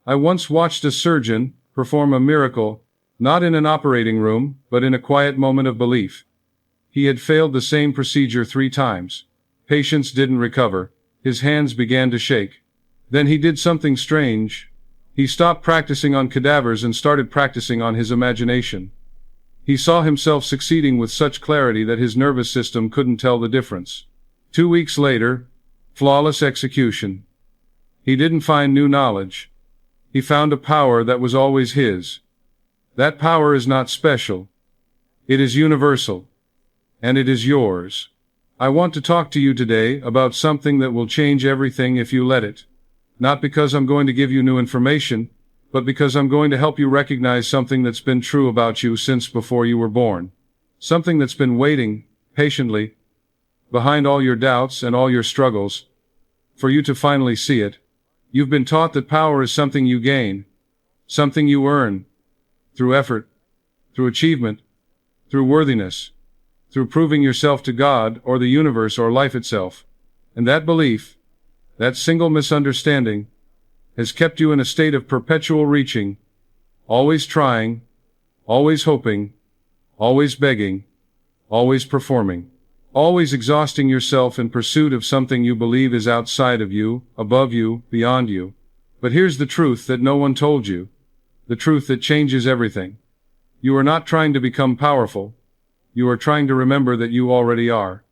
I once watched a surgeon perform a miracle, not in an operating room, but in a quiet moment of belief. He had failed the same procedure 3 times. Patients didn't recover. His hands began to shake. Then he did something strange. He stopped practicing on cadavers and started practicing on his imagination. He saw himself succeeding with such clarity that his nervous system couldn't tell the difference. 2 weeks later, flawless execution. He didn't find new knowledge. He found a power that was always his. That power is not special. It is universal. And it is yours. I want to talk to you today about something that will change everything if you let it. Not because I'm going to give you new information, but because I'm going to help you recognize something that's been true about you since before you were born. Something that's been waiting, patiently, behind all your doubts and all your struggles, for you to finally see it. You've been taught that power is something you gain, something you earn, through effort, through achievement, through worthiness, through proving yourself to God or the universe or life itself. And that belief, that single misunderstanding, has kept you in a state of perpetual reaching, always trying, always hoping, always begging, always performing, always exhausting yourself in pursuit of something you believe is outside of you, above you, beyond you. But here's the truth that no one told you, the truth that changes everything. You are not trying to become powerful. You are trying to remember that you already are.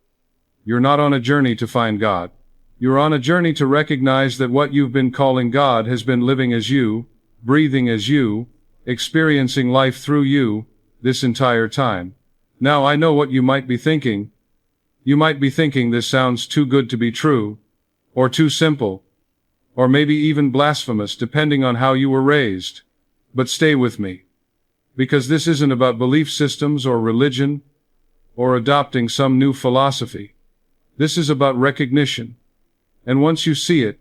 You're not on a journey to find God. You're on a journey to recognize that what you've been calling God has been living as you, breathing as you, experiencing life through you, this entire time. Now I know what you might be thinking. You might be thinking this sounds too good to be true, or too simple, or maybe even blasphemous depending on how you were raised. But stay with me. Because this isn't about belief systems or religion, or adopting some new philosophy. This is about recognition. And once you see it,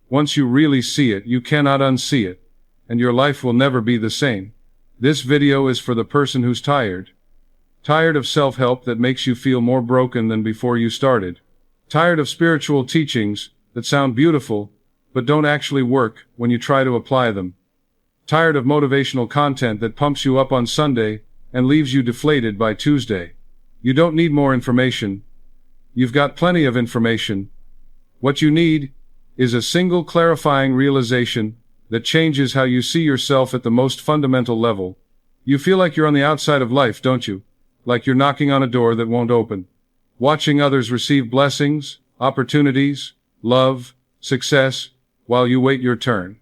once you really see it, you cannot unsee it, and your life will never be the same. This video is for the person who's tired. Tired of self-help that makes you feel more broken than before you started. Tired of spiritual teachings that sound beautiful, but don't actually work when you try to apply them. Tired of motivational content that pumps you up on Sunday and leaves you deflated by Tuesday. You don't need more information. You've got plenty of information. What you need is a single clarifying realization that changes how you see yourself at the most fundamental level. You feel like you're on the outside of life, don't you? Like you're knocking on a door that won't open. Watching others receive blessings, opportunities, love, success, while you wait your turn.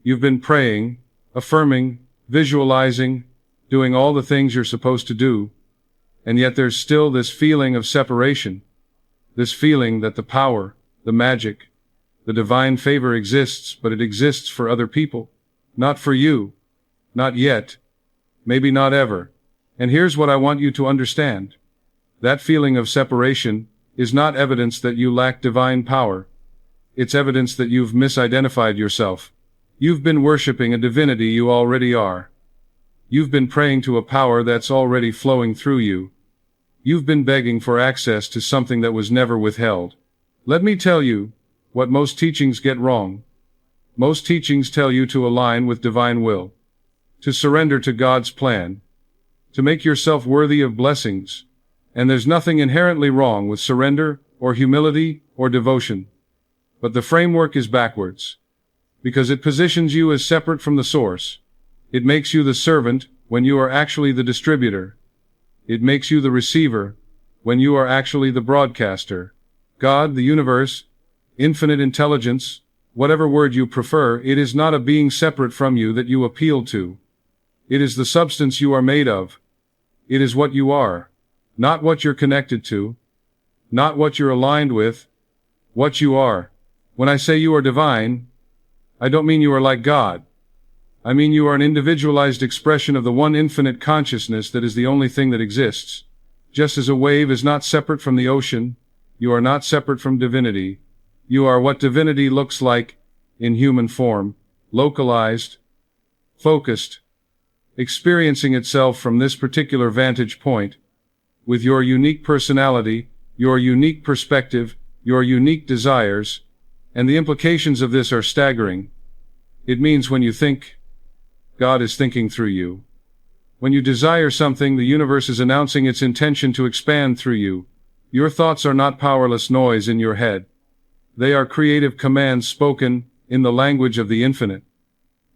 You've been praying, affirming, visualizing, doing all the things you're supposed to do, and yet there's still this feeling of separation. This feeling that the power, the magic, the divine favor exists, but it exists for other people. Not for you. Not yet. Maybe not ever. And here's what I want you to understand. That feeling of separation is not evidence that you lack divine power. It's evidence that you've misidentified yourself. You've been worshiping a divinity you already are. You've been praying to a power that's already flowing through you. You've been begging for access to something that was never withheld. Let me tell you what most teachings get wrong. Most teachings tell you to align with divine will, to surrender to God's plan, to make yourself worthy of blessings. And there's nothing inherently wrong with surrender, or humility, or devotion. But the framework is backwards. Because it positions you as separate from the source. It makes you the servant when you are actually the distributor. It makes you the receiver when you are actually the broadcaster. God, the universe, infinite intelligence, whatever word you prefer, it is not a being separate from you that you appeal to. It is the substance you are made of. It is what you are. Not what you're connected to. Not what you're aligned with. What you are. When I say you are divine, I don't mean you are like God. I mean you are an individualized expression of the one infinite consciousness that is the only thing that exists. Just as a wave is not separate from the ocean, you are not separate from divinity. You are what divinity looks like, in human form, localized, focused, experiencing itself from this particular vantage point, with your unique personality, your unique perspective, your unique desires, and the implications of this are staggering. It means when you think, God is thinking through you. When you desire something, the universe is announcing its intention to expand through you. Your thoughts are not powerless noise in your head. They are creative commands spoken in the language of the infinite.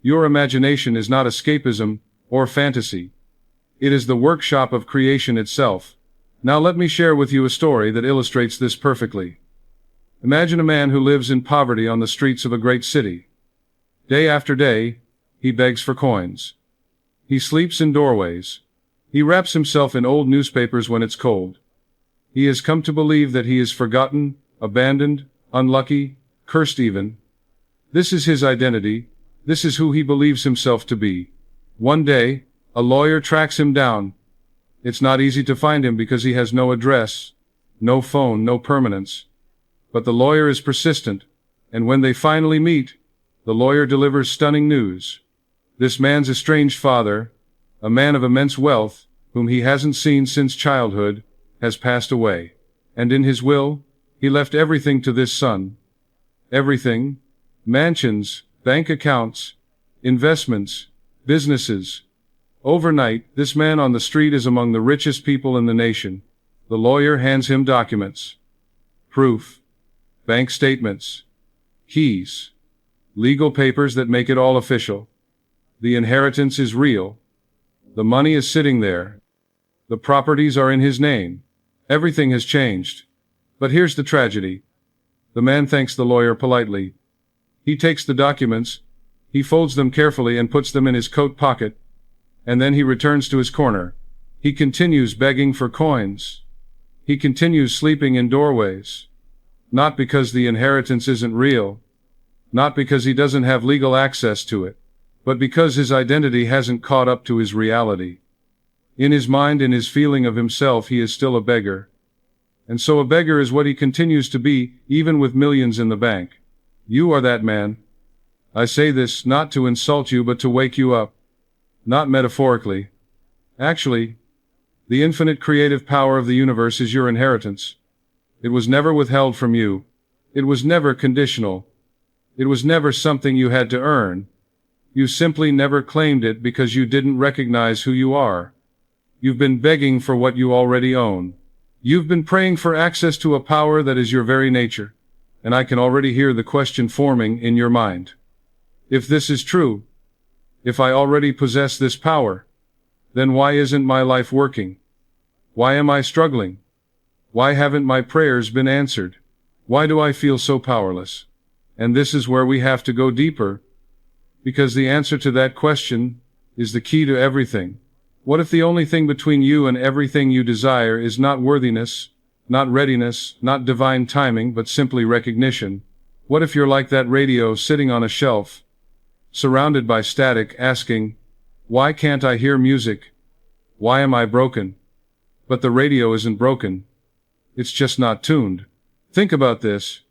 Your imagination is not escapism or fantasy. It is the workshop of creation itself. Now let me share with you a story that illustrates this perfectly. Imagine a man who lives in poverty on the streets of a great city. Day after day, he begs for coins. He sleeps in doorways. He wraps himself in old newspapers when it's cold. He has come to believe that he is forgotten, abandoned, unlucky, cursed even. This is his identity. This is who he believes himself to be. One day, a lawyer tracks him down. It's not easy to find him because he has no address, no phone, no permanence. But the lawyer is persistent, and when they finally meet, the lawyer delivers stunning news. This man's estranged father, a man of immense wealth, whom he hasn't seen since childhood, has passed away. And in his will, he left everything to this son. Everything: mansions, bank accounts, investments, businesses. Overnight, this man on the street is among the richest people in the nation. The lawyer hands him documents. Proof. Bank statements. Keys. Legal papers that make it all official. The inheritance is real. The money is sitting there. The properties are in his name. Everything has changed. But here's the tragedy. The man thanks the lawyer politely. He takes the documents, he folds them carefully and puts them in his coat pocket, and then he returns to his corner. He continues begging for coins. He continues sleeping in doorways. Not because the inheritance isn't real, not because he doesn't have legal access to it, but because his identity hasn't caught up to his reality. In his mind, in his feeling of himself, he is still a beggar. And so a beggar is what he continues to be, even with millions in the bank. You are that man. I say this not to insult you but to wake you up. Not metaphorically. Actually, the infinite creative power of the universe is your inheritance. It was never withheld from you. It was never conditional. It was never something you had to earn. You simply never claimed it because you didn't recognize who you are. You've been begging for what you already own. You've been praying for access to a power that is your very nature. And I can already hear the question forming in your mind. If this is true, if I already possess this power, then why isn't my life working? Why am I struggling? Why haven't my prayers been answered? Why do I feel so powerless? And this is where we have to go deeper, because the answer to that question is the key to everything. What if the only thing between you and everything you desire is not worthiness, not readiness, not divine timing, but simply recognition? What if you're like that radio sitting on a shelf, surrounded by static, asking, why can't I hear music? Why am I broken? But the radio isn't broken. It's just not tuned. Think about this.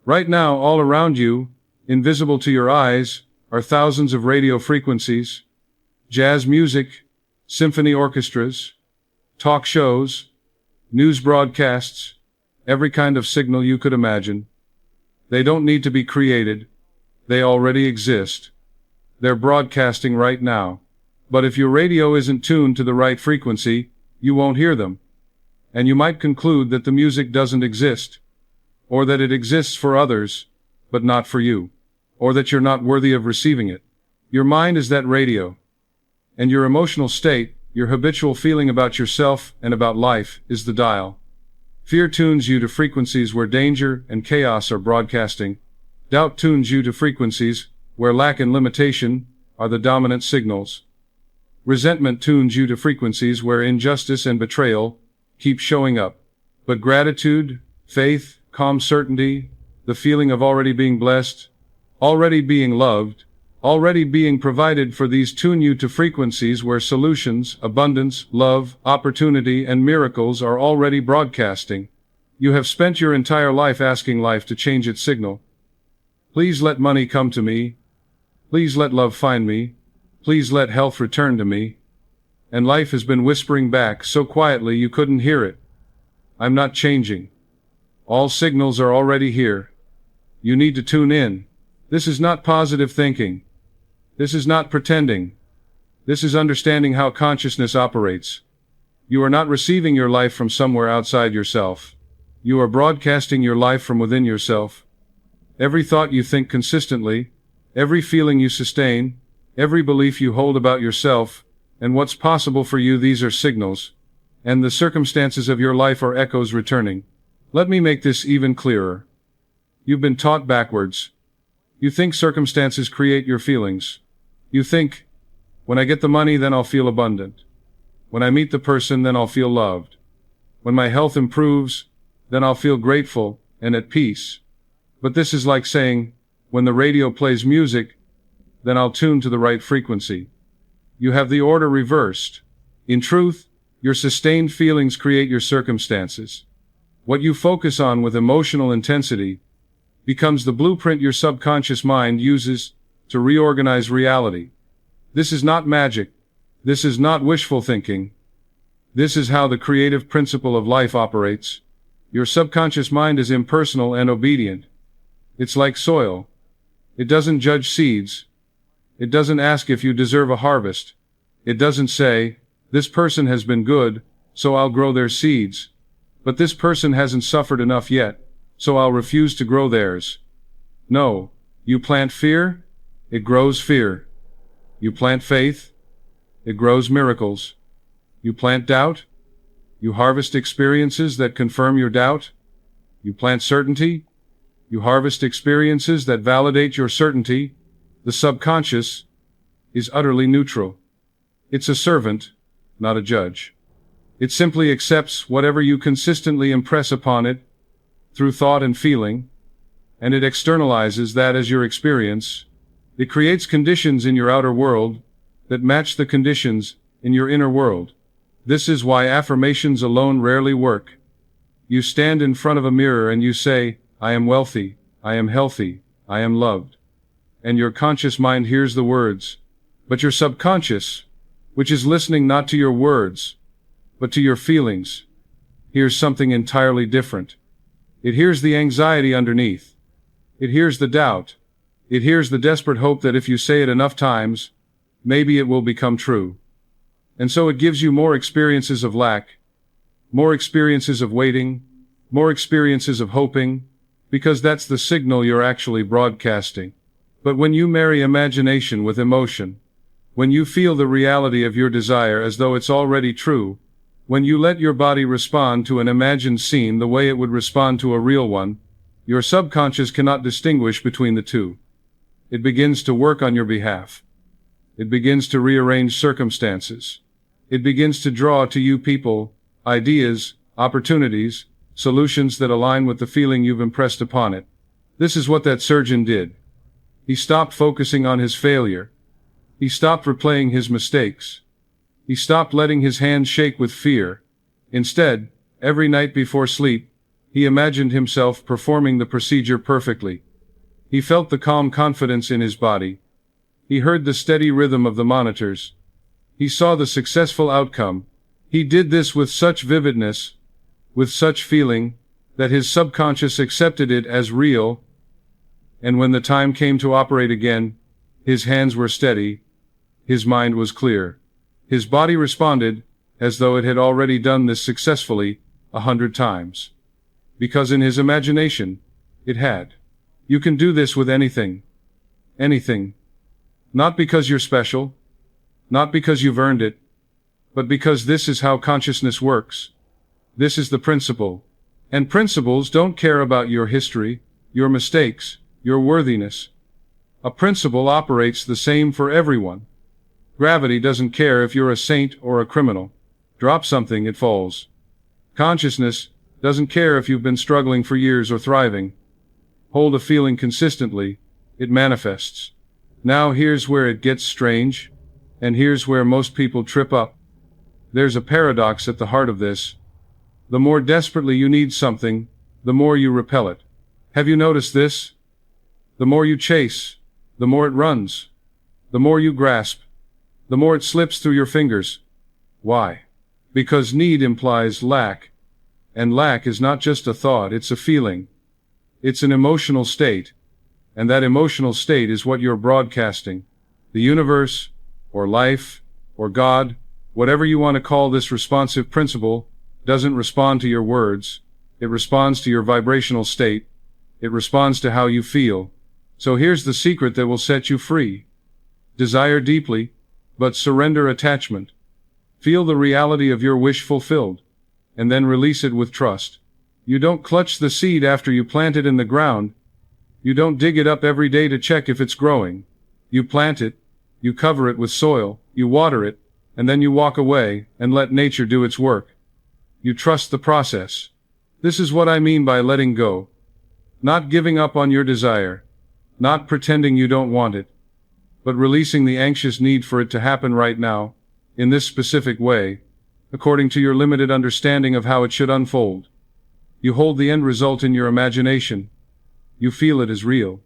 Right now, all around you, invisible to your eyes, are thousands of radio frequencies, jazz music, symphony orchestras, talk shows, news broadcasts, every kind of signal you could imagine. They don't need to be created. They already exist. They're broadcasting right now. But if your radio isn't tuned to the right frequency, you won't hear them. And you might conclude that the music doesn't exist, or that it exists for others, but not for you, or that you're not worthy of receiving it. Your mind is that radio. And your emotional state, your habitual feeling about yourself and about life, is the dial. Fear tunes you to frequencies where danger and chaos are broadcasting. Doubt tunes you to frequencies where lack and limitation are the dominant signals. Resentment tunes you to frequencies where injustice and betrayal keep showing up. But gratitude, faith, calm certainty, the feeling of already being blessed, already being loved, already being provided for, these tune you to frequencies where solutions, abundance, love, opportunity, and miracles are already broadcasting. You have spent your entire life asking life to change its signal. Please let money come to me. Please let love find me. Please let health return to me. And life has been whispering back so quietly you couldn't hear it. I'm not changing. All signals are already here. You need to tune in. This is not positive thinking. This is not pretending. This is understanding how consciousness operates. You are not receiving your life from somewhere outside yourself. You are broadcasting your life from within yourself. Every thought you think consistently, every feeling you sustain, every belief you hold about yourself, and what's possible for you, these are signals, and the circumstances of your life are echoes returning. Let me make this even clearer. You've been taught backwards. You think circumstances create your feelings. You think, when I get the money, then I'll feel abundant. When I meet the person, then I'll feel loved. When my health improves, then I'll feel grateful and at peace. But this is like saying, when the radio plays music, then I'll tune to the right frequency. You have the order reversed. In truth, your sustained feelings create your circumstances. What you focus on with emotional intensity becomes the blueprint your subconscious mind uses to reorganize reality. This is not magic. This is not wishful thinking. This is how the creative principle of life operates. Your subconscious mind is impersonal and obedient. It's like soil. It doesn't judge seeds. It doesn't ask if you deserve a harvest. It doesn't say, this person has been good, so I'll grow their seeds. But this person hasn't suffered enough yet, so I'll refuse to grow theirs. No, you plant fear, it grows fear. You plant faith, it grows miracles. You plant doubt, you harvest experiences that confirm your doubt. You plant certainty, you harvest experiences that validate your certainty. The subconscious is utterly neutral. It's a servant, not a judge. It simply accepts whatever you consistently impress upon it through thought and feeling, and it externalizes that as your experience. It creates conditions in your outer world that match the conditions in your inner world. This is why affirmations alone rarely work. You stand in front of a mirror and you say, I am wealthy, I am healthy, I am loved. And your conscious mind hears the words. But your subconscious, which is listening not to your words, but to your feelings, hears something entirely different. It hears the anxiety underneath. It hears the doubt. It hears the desperate hope that if you say it enough times, maybe it will become true. And so it gives you more experiences of lack, more experiences of waiting, more experiences of hoping, because that's the signal you're actually broadcasting. But when you marry imagination with emotion, when you feel the reality of your desire as though it's already true, when you let your body respond to an imagined scene the way it would respond to a real one, your subconscious cannot distinguish between the two. It begins to work on your behalf. It begins to rearrange circumstances. It begins to draw to you people, ideas, opportunities, solutions that align with the feeling you've impressed upon it. This is what that surgeon did. He stopped focusing on his failure. He stopped replaying his mistakes. He stopped letting his hands shake with fear. Instead, every night before sleep, he imagined himself performing the procedure perfectly. He felt the calm confidence in his body. He heard the steady rhythm of the monitors. He saw the successful outcome. He did this with such vividness, with such feeling, that his subconscious accepted it as real. And when the time came to operate again, his hands were steady, his mind was clear. His body responded, as though it had already done this successfully 100 times. Because in his imagination, it had. You can do this with anything. Anything. Not because you're special, not because you've earned it, but because this is how consciousness works. This is the principle. And principles don't care about your history, your mistakes, your worthiness. A principle operates the same for everyone. Gravity doesn't care if you're a saint or a criminal. Drop something, it falls. Consciousness doesn't care if you've been struggling for years or thriving. Hold a feeling consistently, it manifests. Now here's where it gets strange, and here's where most people trip up. There's a paradox at the heart of this. The more desperately you need something, the more you repel it. Have you noticed this? The more you chase, the more it runs. The more you grasp, the more it slips through your fingers. Why? Because need implies lack. And lack is not just a thought, it's a feeling. It's an emotional state. And that emotional state is what you're broadcasting. The universe, or life, or God, whatever you want to call this responsive principle, doesn't respond to your words. It responds to your vibrational state. It responds to how you feel. So here's the secret that will set you free. Desire deeply, but surrender attachment. Feel the reality of your wish fulfilled, and then release it with trust. You don't clutch the seed after you plant it in the ground. You don't dig it up every day to check if it's growing. You plant it, you cover it with soil, you water it, and then you walk away and let nature do its work. You trust the process. This is what I mean by letting go. Not giving up on your desire. Not pretending you don't want it. But releasing the anxious need for it to happen right now, in this specific way, according to your limited understanding of how it should unfold. You hold the end result in your imagination. You feel it as real.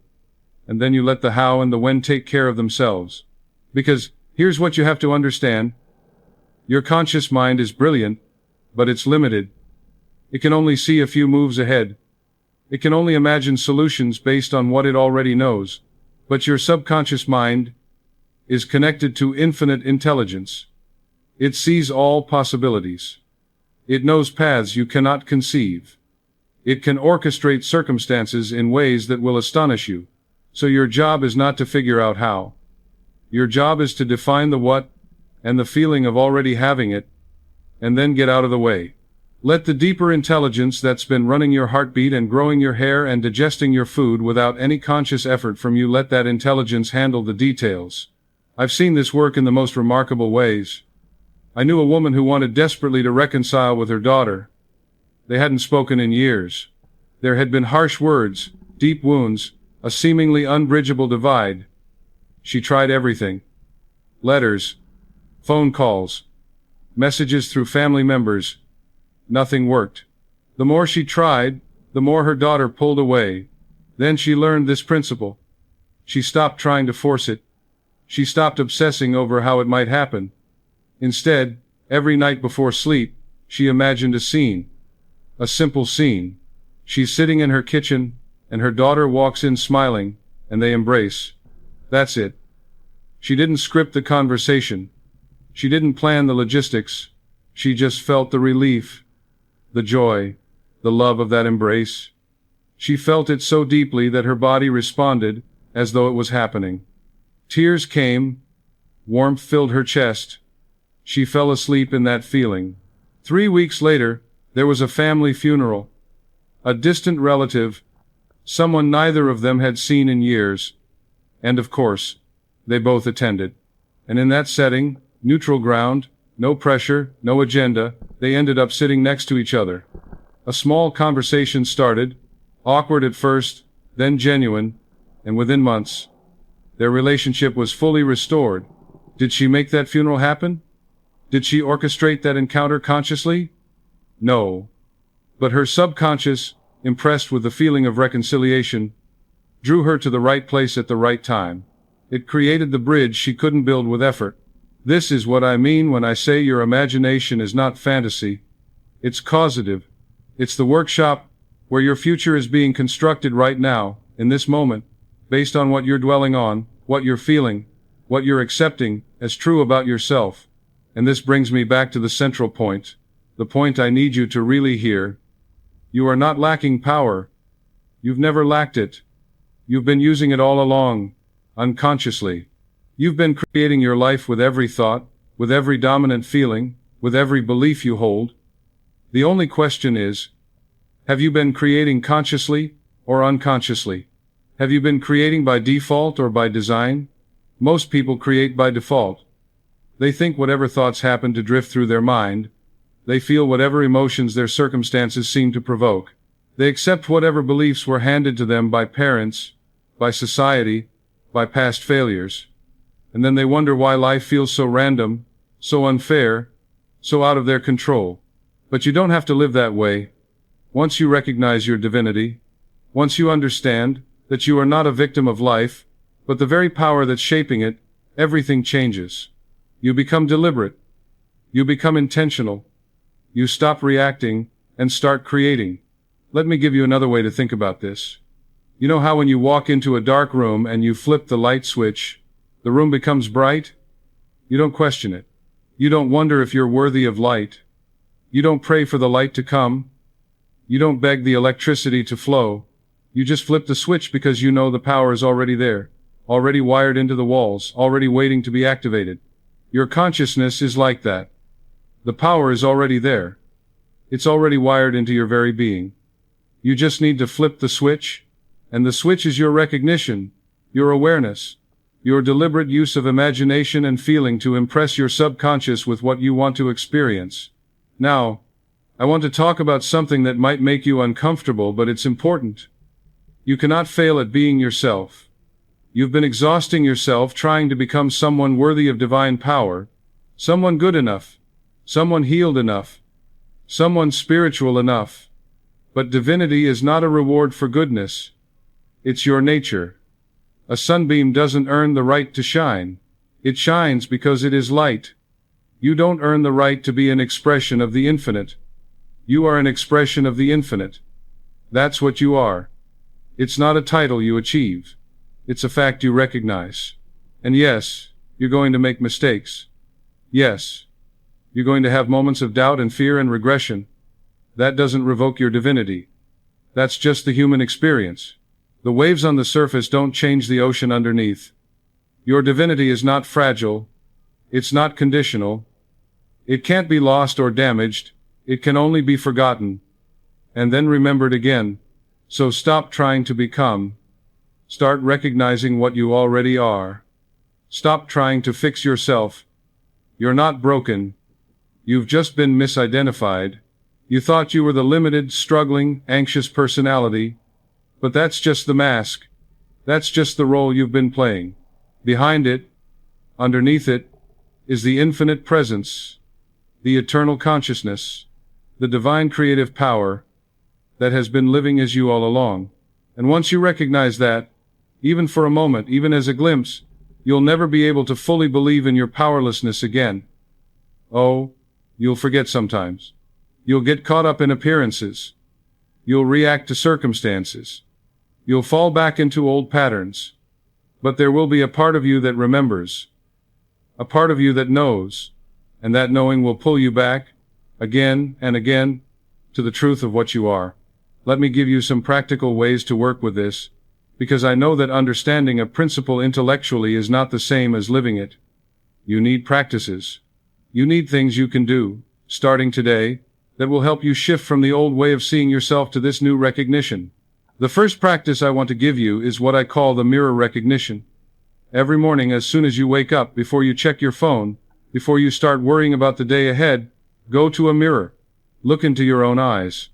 And then you let the how and the when take care of themselves. Because, here's what you have to understand. Your conscious mind is brilliant, but it's limited. It can only see a few moves ahead. It can only imagine solutions based on what it already knows. But your subconscious mind is connected to infinite intelligence. It sees all possibilities. It knows paths you cannot conceive. It can orchestrate circumstances in ways that will astonish you. So your job is not to figure out how. Your job is to define the what, and the feeling of already having it, and then get out of the way. Let the deeper intelligence that's been running your heartbeat and growing your hair and digesting your food without any conscious effort from you, let that intelligence handle the details. I've seen this work in the most remarkable ways. I knew a woman who wanted desperately to reconcile with her daughter. They hadn't spoken in years. There had been harsh words, deep wounds, a seemingly unbridgeable divide. She tried everything. Letters, phone calls, messages through family members. Nothing worked. The more she tried, the more her daughter pulled away. Then she learned this principle. She stopped trying to force it. She stopped obsessing over how it might happen. Instead, every night before sleep, she imagined a scene. A simple scene. She's sitting in her kitchen, and her daughter walks in smiling, and they embrace. That's it. She didn't script the conversation. She didn't plan the logistics. She just felt the relief, the joy, the love of that embrace. She felt it so deeply that her body responded as though it was happening. Tears came. Warmth filled her chest. She fell asleep in that feeling. 3 weeks later, there was a family funeral. A distant relative, someone neither of them had seen in years. And of course, they both attended. And in that setting, neutral ground, no pressure, no agenda, they ended up sitting next to each other. A small conversation started, awkward at first, then genuine, and within months, their relationship was fully restored. Did she make that funeral happen? Did she orchestrate that encounter consciously? No. But her subconscious, impressed with the feeling of reconciliation, drew her to the right place at the right time. It created the bridge she couldn't build with effort. This is what I mean when I say your imagination is not fantasy. It's causative. It's the workshop where your future is being constructed right now, in this moment, based on what you're dwelling on, what you're feeling, what you're accepting as true about yourself. And this brings me back to the central point, the point I need you to really hear. You are not lacking power. You've never lacked it. You've been using it all along, unconsciously. You've been creating your life with every thought, with every dominant feeling, with every belief you hold. The only question is, have you been creating consciously or unconsciously? Have you been creating by default or by design? Most people create by default. They think whatever thoughts happen to drift through their mind. They feel whatever emotions their circumstances seem to provoke. They accept whatever beliefs were handed to them by parents, by society, by past failures. And then they wonder why life feels so random, so unfair, so out of their control. But you don't have to live that way. Once you recognize your divinity, once you understand that you are not a victim of life, but the very power that's shaping it, everything changes. You become deliberate. You become intentional. You stop reacting and start creating. Let me give you another way to think about this. You know how when you walk into a dark room and you flip the light switch, The room becomes bright. You don't question it. You don't wonder if you're worthy of light. You don't pray for the light to come. You don't beg the electricity to flow. You just flip the switch because you know the power is already there, already wired into the walls, already waiting to be activated. Your consciousness is like that. The power is already there. It's already wired into your very being. You just need to flip the switch, and the switch is your recognition, your awareness, your deliberate use of imagination and feeling to impress your subconscious with what you want to experience. Now, I want to talk about something that might make you uncomfortable, but it's important. You cannot fail at being yourself. You've been exhausting yourself trying to become someone worthy of divine power, someone good enough, someone healed enough, someone spiritual enough. But divinity is not a reward for goodness. It's your nature. A sunbeam doesn't earn the right to shine. It shines because it is light. You don't earn the right to be an expression of the infinite. You are an expression of the infinite. That's what you are. It's not a title you achieve. It's a fact you recognize. And yes, you're going to make mistakes. Yes, you're going to have moments of doubt and fear and regression. That doesn't revoke your divinity. That's just the human experience. The waves on the surface don't change the ocean underneath. Your divinity is not fragile. It's not conditional. It can't be lost or damaged. It can only be forgotten. And then remembered again. So stop trying to become. Start recognizing what you already are. Stop trying to fix yourself. You're not broken. You've just been misidentified. You thought you were the limited, struggling, anxious personality. But that's just the mask. That's just the role you've been playing. Behind it, underneath it, is the infinite presence, the eternal consciousness, the divine creative power that has been living as you all along. And once you recognize that, even for a moment, even as a glimpse, you'll never be able to fully believe in your powerlessness again. Oh, you'll forget sometimes. You'll get caught up in appearances. You'll react to circumstances. You'll fall back into old patterns. But there will be a part of you that remembers. A part of you that knows. And that knowing will pull you back, again and again, to the truth of what you are. Let me give you some practical ways to work with this, because I know that understanding a principle intellectually is not the same as living it. You need practices. You need things you can do, starting today, that will help you shift from the old way of seeing yourself to this new recognition. The first practice I want to give you is what I call the mirror recognition. Every morning, as soon as you wake up, before you check your phone, before you start worrying about the day ahead, go to a mirror. Look into your own eyes.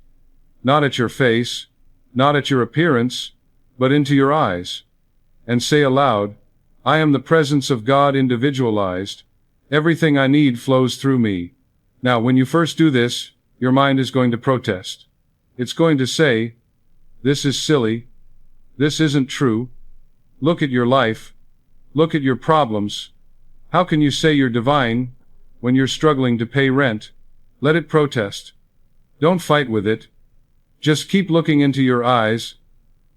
Not at your face, not at your appearance, but into your eyes. And say aloud, I am the presence of God individualized. Everything I need flows through me. Now, when you first do this, your mind is going to protest. It's going to say, this is silly. This isn't true. Look at your life. Look at your problems. How can you say you're divine when you're struggling to pay rent? Let it protest. Don't fight with it. Just keep looking into your eyes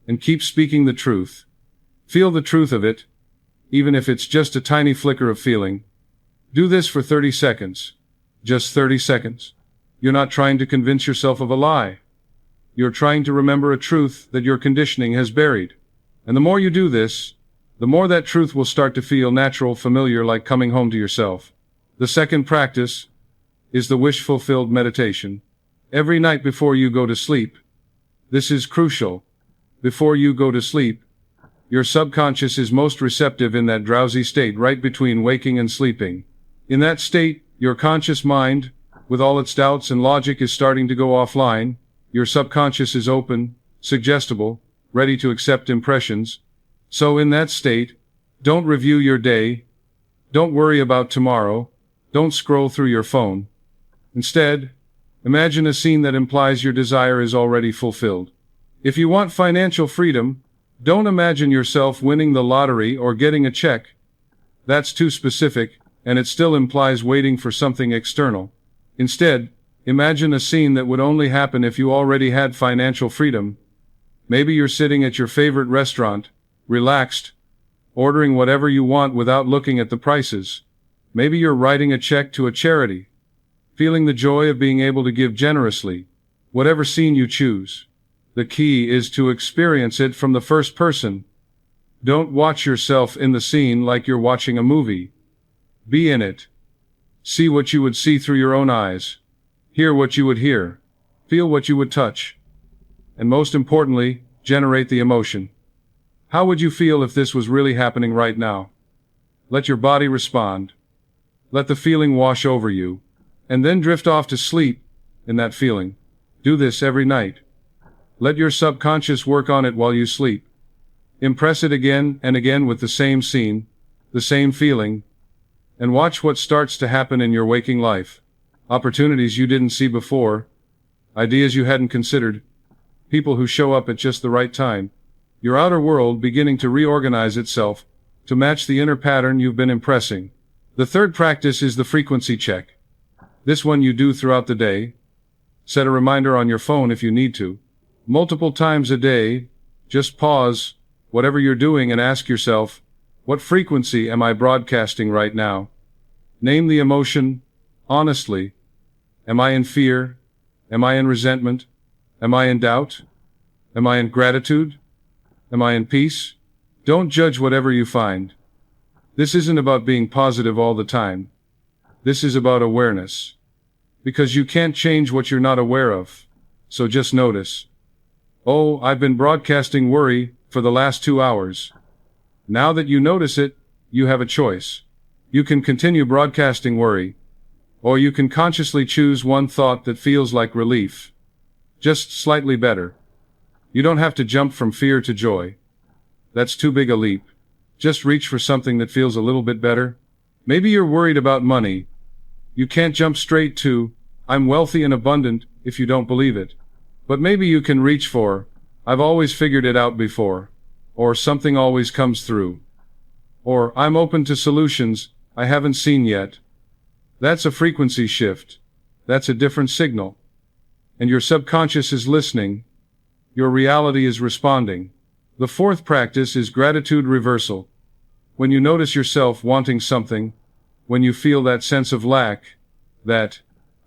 and keep speaking the truth. Feel the truth of it, even if it's just a tiny flicker of feeling. Do this for 30 seconds. Just 30 seconds. You're not trying to convince yourself of a lie. You're trying to remember a truth that your conditioning has buried. And the more you do this, the more that truth will start to feel natural, familiar, like coming home to yourself. The second practice is the wish-fulfilled meditation. Every night before you go to sleep. This is crucial. Before you go to sleep, your subconscious is most receptive in that drowsy state right between waking and sleeping. In that state, your conscious mind, with all its doubts and logic, is starting to go offline. Your subconscious is open, suggestible, ready to accept impressions. So in that state, don't review your day. Don't worry about tomorrow. Don't scroll through your phone. Instead, imagine a scene that implies your desire is already fulfilled. If you want financial freedom, don't imagine yourself winning the lottery or getting a check. That's too specific, and it still implies waiting for something external. Instead, imagine a scene that would only happen if you already had financial freedom. Maybe you're sitting at your favorite restaurant, relaxed, ordering whatever you want without looking at the prices. Maybe you're writing a check to a charity, feeling the joy of being able to give generously, whatever scene you choose. The key is to experience it from the first person. Don't watch yourself in the scene like you're watching a movie. Be in it. See what you would see through your own eyes. Hear what you would hear. Feel what you would touch. And most importantly, generate the emotion. How would you feel if this was really happening right now? Let your body respond. Let the feeling wash over you, and then drift off to sleep in that feeling. Do this every night. Let your subconscious work on it while you sleep. Impress it again and again with the same scene, the same feeling, and watch what starts to happen in your waking life. Opportunities you didn't see before, ideas you hadn't considered, people who show up at just the right time. Your outer world beginning to reorganize itself to match the inner pattern you've been impressing. The third practice is the frequency check. This one you do throughout the day. Set a reminder on your phone if you need to. Multiple times a day, just pause whatever you're doing and ask yourself, what frequency am I broadcasting right now? Name the emotion, honestly. Am I in fear? Am I in resentment? Am I in doubt? Am I in gratitude? Am I in peace? Don't judge whatever you find. This isn't about being positive all the time. This is about awareness. Because you can't change what you're not aware of. So just notice. Oh, I've been broadcasting worry for the last 2 hours. Now that you notice it, you have a choice. You can continue broadcasting worry, or you can consciously choose one thought that feels like relief. Just slightly better. You don't have to jump from fear to joy. That's too big a leap. Just reach for something that feels a little bit better. Maybe you're worried about money. You can't jump straight to, I'm wealthy and abundant, if you don't believe it. But maybe you can reach for, I've always figured it out before. Or something always comes through. Or, I'm open to solutions I haven't seen yet. That's a frequency shift. That's a different signal. And your subconscious is listening. Your reality is responding. The fourth practice is gratitude reversal. When you notice yourself wanting something, when you feel that sense of lack, that,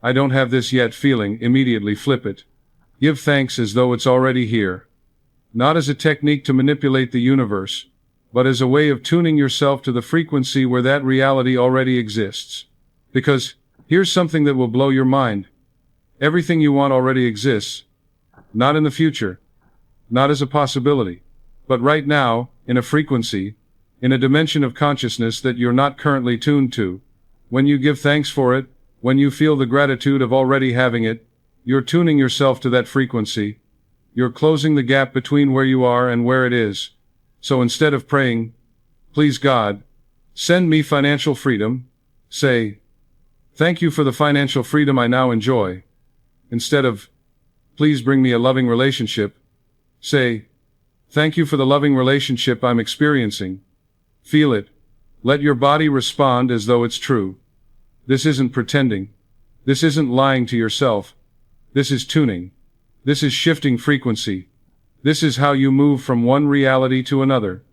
I don't have this yet feeling, immediately flip it. Give thanks as though it's already here. Not as a technique to manipulate the universe, but as a way of tuning yourself to the frequency where that reality already exists. Because, here's something that will blow your mind. Everything you want already exists. Not in the future. Not as a possibility. But right now, in a frequency, in a dimension of consciousness that you're not currently tuned to. When you give thanks for it, when you feel the gratitude of already having it, you're tuning yourself to that frequency. You're closing the gap between where you are and where it is. So instead of praying, please God, send me financial freedom, say, thank you for the financial freedom I now enjoy. Instead of, please bring me a loving relationship, say, thank you for the loving relationship I'm experiencing. Feel it. Let your body respond as though it's true. This isn't pretending. This isn't lying to yourself. This is tuning. This is shifting frequency. This is how you move from one reality to another.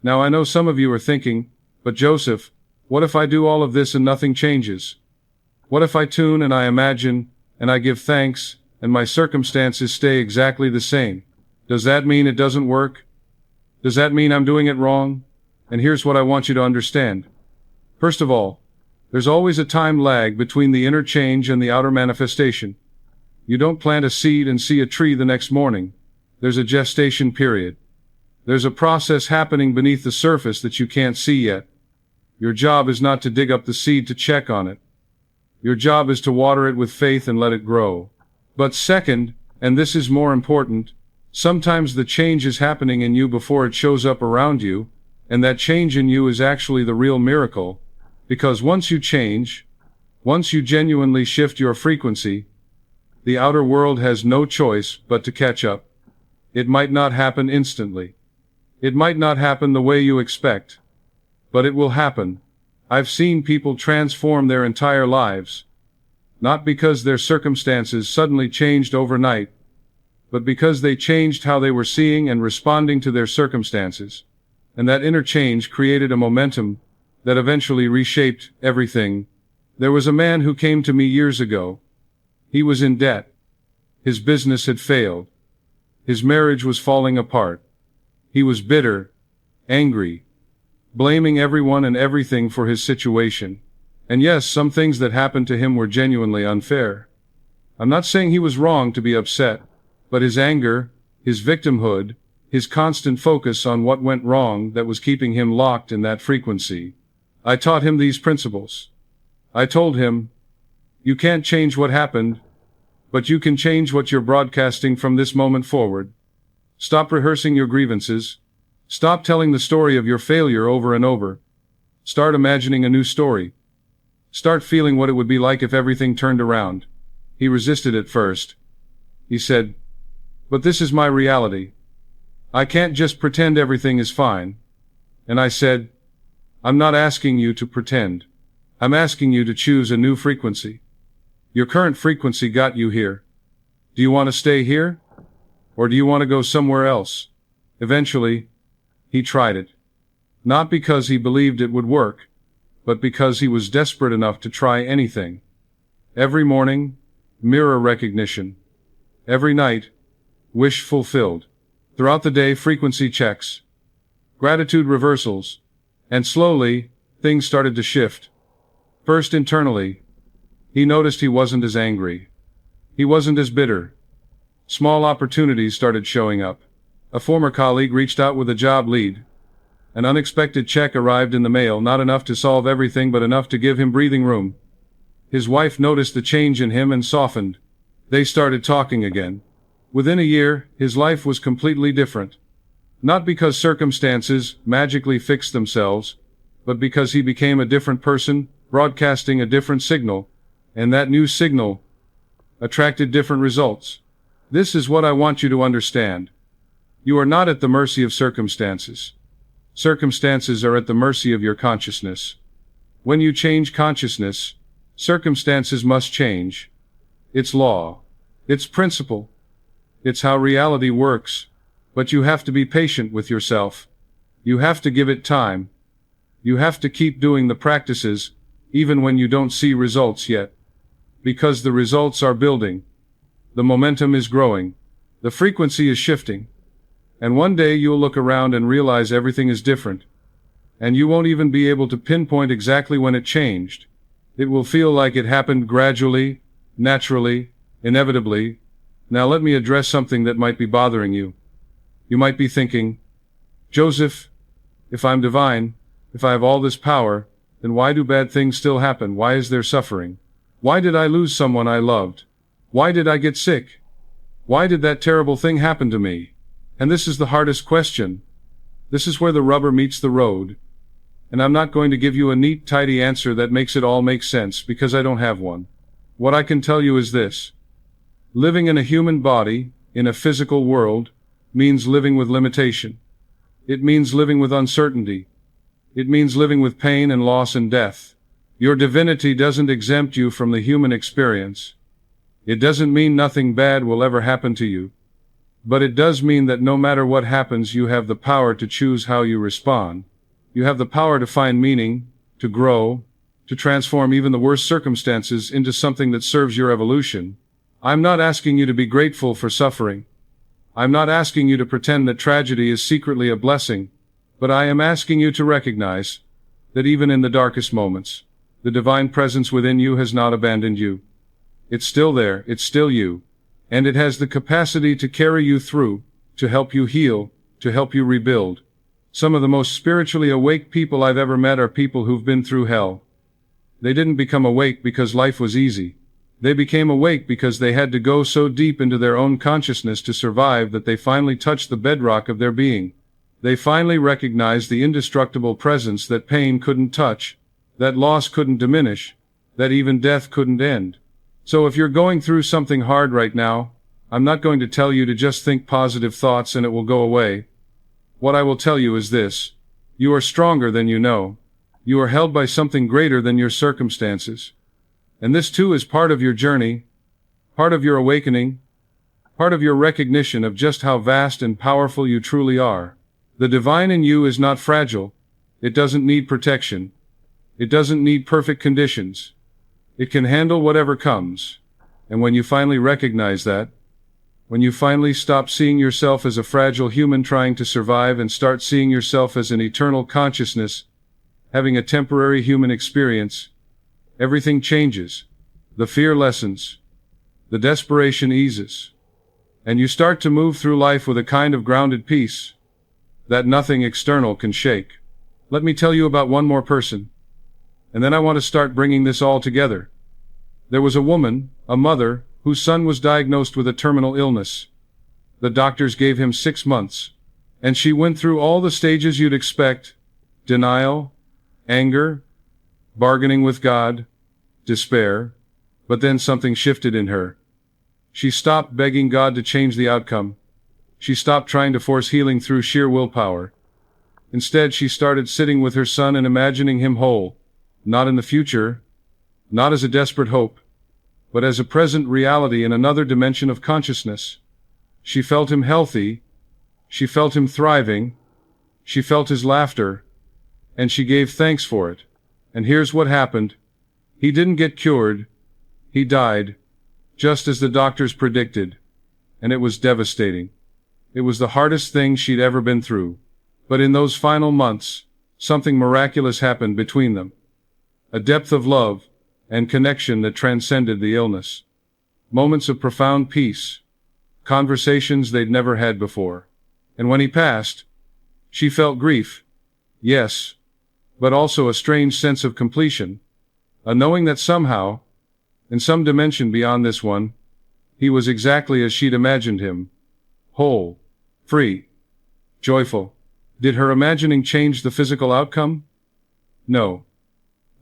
Now I know some of you are thinking, but Joseph, what if I do all of this and nothing changes? What if I tune and I imagine, and I give thanks, and my circumstances stay exactly the same? Does that mean it doesn't work? Does that mean I'm doing it wrong? And here's what I want you to understand. First of all, there's always a time lag between the inner change and the outer manifestation. You don't plant a seed and see a tree the next morning. There's a gestation period. There's a process happening beneath the surface that you can't see yet. Your job is not to dig up the seed to check on it. Your job is to water it with faith and let it grow. But second, and this is more important, sometimes the change is happening in you before it shows up around you, and that change in you is actually the real miracle, because once you change, once you genuinely shift your frequency, the outer world has no choice but to catch up. It might not happen instantly. It might not happen the way you expect. But it will happen. I've seen people transform their entire lives. Not because their circumstances suddenly changed overnight, but because they changed how they were seeing and responding to their circumstances. and that inner change created a momentum that eventually reshaped everything. There was a man who came to me years ago. He was in debt. His business had failed. His marriage was falling apart. He was bitter, angry, blaming everyone and everything for his situation. And yes, some things that happened to him were genuinely unfair. I'm not saying he was wrong to be upset, but his anger, his victimhood, his constant focus on what went wrong, that was keeping him locked in that frequency. I taught him these principles. I told him, you can't change what happened, but you can change what you're broadcasting from this moment forward. Stop rehearsing your grievances. Stop telling the story of your failure over and over. Start imagining a new story. Start feeling what it would be like if everything turned around. He resisted at first. He said, but this is my reality. I can't just pretend everything is fine. And I said, I'm not asking you to pretend. I'm asking you to choose a new frequency. Your current frequency got you here. Do you want to stay here? Or do you want to go somewhere else? Eventually, he tried it. Not because he believed it would work, but because he was desperate enough to try anything. Every morning, mirror recognition. Every night, wish fulfilled. Throughout the day, frequency checks. Gratitude reversals. And slowly, things started to shift. First internally, he noticed he wasn't as angry. He wasn't as bitter. Small opportunities started showing up. A former colleague reached out with a job lead. An unexpected check arrived in the mail, not enough to solve everything but enough to give him breathing room. His wife noticed the change in him and softened. They started talking again. Within a year, his life was completely different. Not because circumstances magically fixed themselves, but because he became a different person, broadcasting a different signal, and that new signal attracted different results. This is what I want you to understand. You are not at the mercy of circumstances. Circumstances are at the mercy of your consciousness. When you change consciousness, circumstances must change. It's law. It's principle. It's how reality works. But you have to be patient with yourself. You have to give it time. You have to keep doing the practices, even when you don't see results yet. Because the results are building. The momentum is growing. The frequency is shifting. And one day you'll look around and realize everything is different. And you won't even be able to pinpoint exactly when it changed. It will feel like it happened gradually, naturally, inevitably. Now let me address something that might be bothering you. You might be thinking, Joseph, if I'm divine, if I have all this power, then why do bad things still happen? Why is there suffering? Why did I lose someone I loved? Why did I get sick? Why did that terrible thing happen to me? And this is the hardest question. This is where the rubber meets the road. And I'm not going to give you a neat, tidy answer that makes it all make sense, because I don't have one. What I can tell you is this. Living in a human body, in a physical world, means living with limitation. It means living with uncertainty. It means living with pain and loss and death. Your divinity doesn't exempt you from the human experience. It doesn't mean nothing bad will ever happen to you. But it does mean that no matter what happens, you have the power to choose how you respond. You have the power to find meaning, to grow, to transform even the worst circumstances into something that serves your evolution. I'm not asking you to be grateful for suffering. I'm not asking you to pretend that tragedy is secretly a blessing, but I am asking you to recognize that even in the darkest moments, the divine presence within you has not abandoned you. It's still there, it's still you, and it has the capacity to carry you through, to help you heal, to help you rebuild. Some of the most spiritually awake people I've ever met are people who've been through hell. They didn't become awake because life was easy. They became awake because they had to go so deep into their own consciousness to survive that they finally touched the bedrock of their being. They finally recognized the indestructible presence that pain couldn't touch, that loss couldn't diminish, that even death couldn't end. So if you're going through something hard right now, I'm not going to tell you to just think positive thoughts and it will go away. What I will tell you is this. You are stronger than you know. You are held by something greater than your circumstances. And this too is part of your journey, part of your awakening, part of your recognition of just how vast and powerful you truly are. The divine in you is not fragile. It doesn't need protection. It doesn't need perfect conditions. It can handle whatever comes. And when you finally recognize that, when you finally stop seeing yourself as a fragile human trying to survive and start seeing yourself as an eternal consciousness, having a temporary human experience, everything changes. The fear lessens. The desperation eases. And you start to move through life with a kind of grounded peace that nothing external can shake. Let me tell you about one more person. And then I want to start bringing this all together. There was a woman, a mother, whose son was diagnosed with a terminal illness. The doctors gave him 6 months. And she went through all the stages you'd expect: denial, anger, bargaining with God, despair. But then something shifted in her. She stopped begging God to change the outcome. She stopped trying to force healing through sheer willpower. Instead, she started sitting with her son and imagining him whole, not in the future, not as a desperate hope, but as a present reality in another dimension of consciousness. She felt him healthy. She felt him thriving. She felt his laughter. And she gave thanks for it. And here's what happened. He didn't get cured. He died, just as the doctors predicted. And it was devastating. It was the hardest thing she'd ever been through. But in those final months, something miraculous happened between them. A depth of love and connection that transcended the illness. Moments of profound peace. Conversations they'd never had before. And when he passed, she felt grief. Yes, but also a strange sense of completion. A knowing that somehow, in some dimension beyond this one, he was exactly as she'd imagined him. Whole, free, joyful. Did her imagining change the physical outcome? No.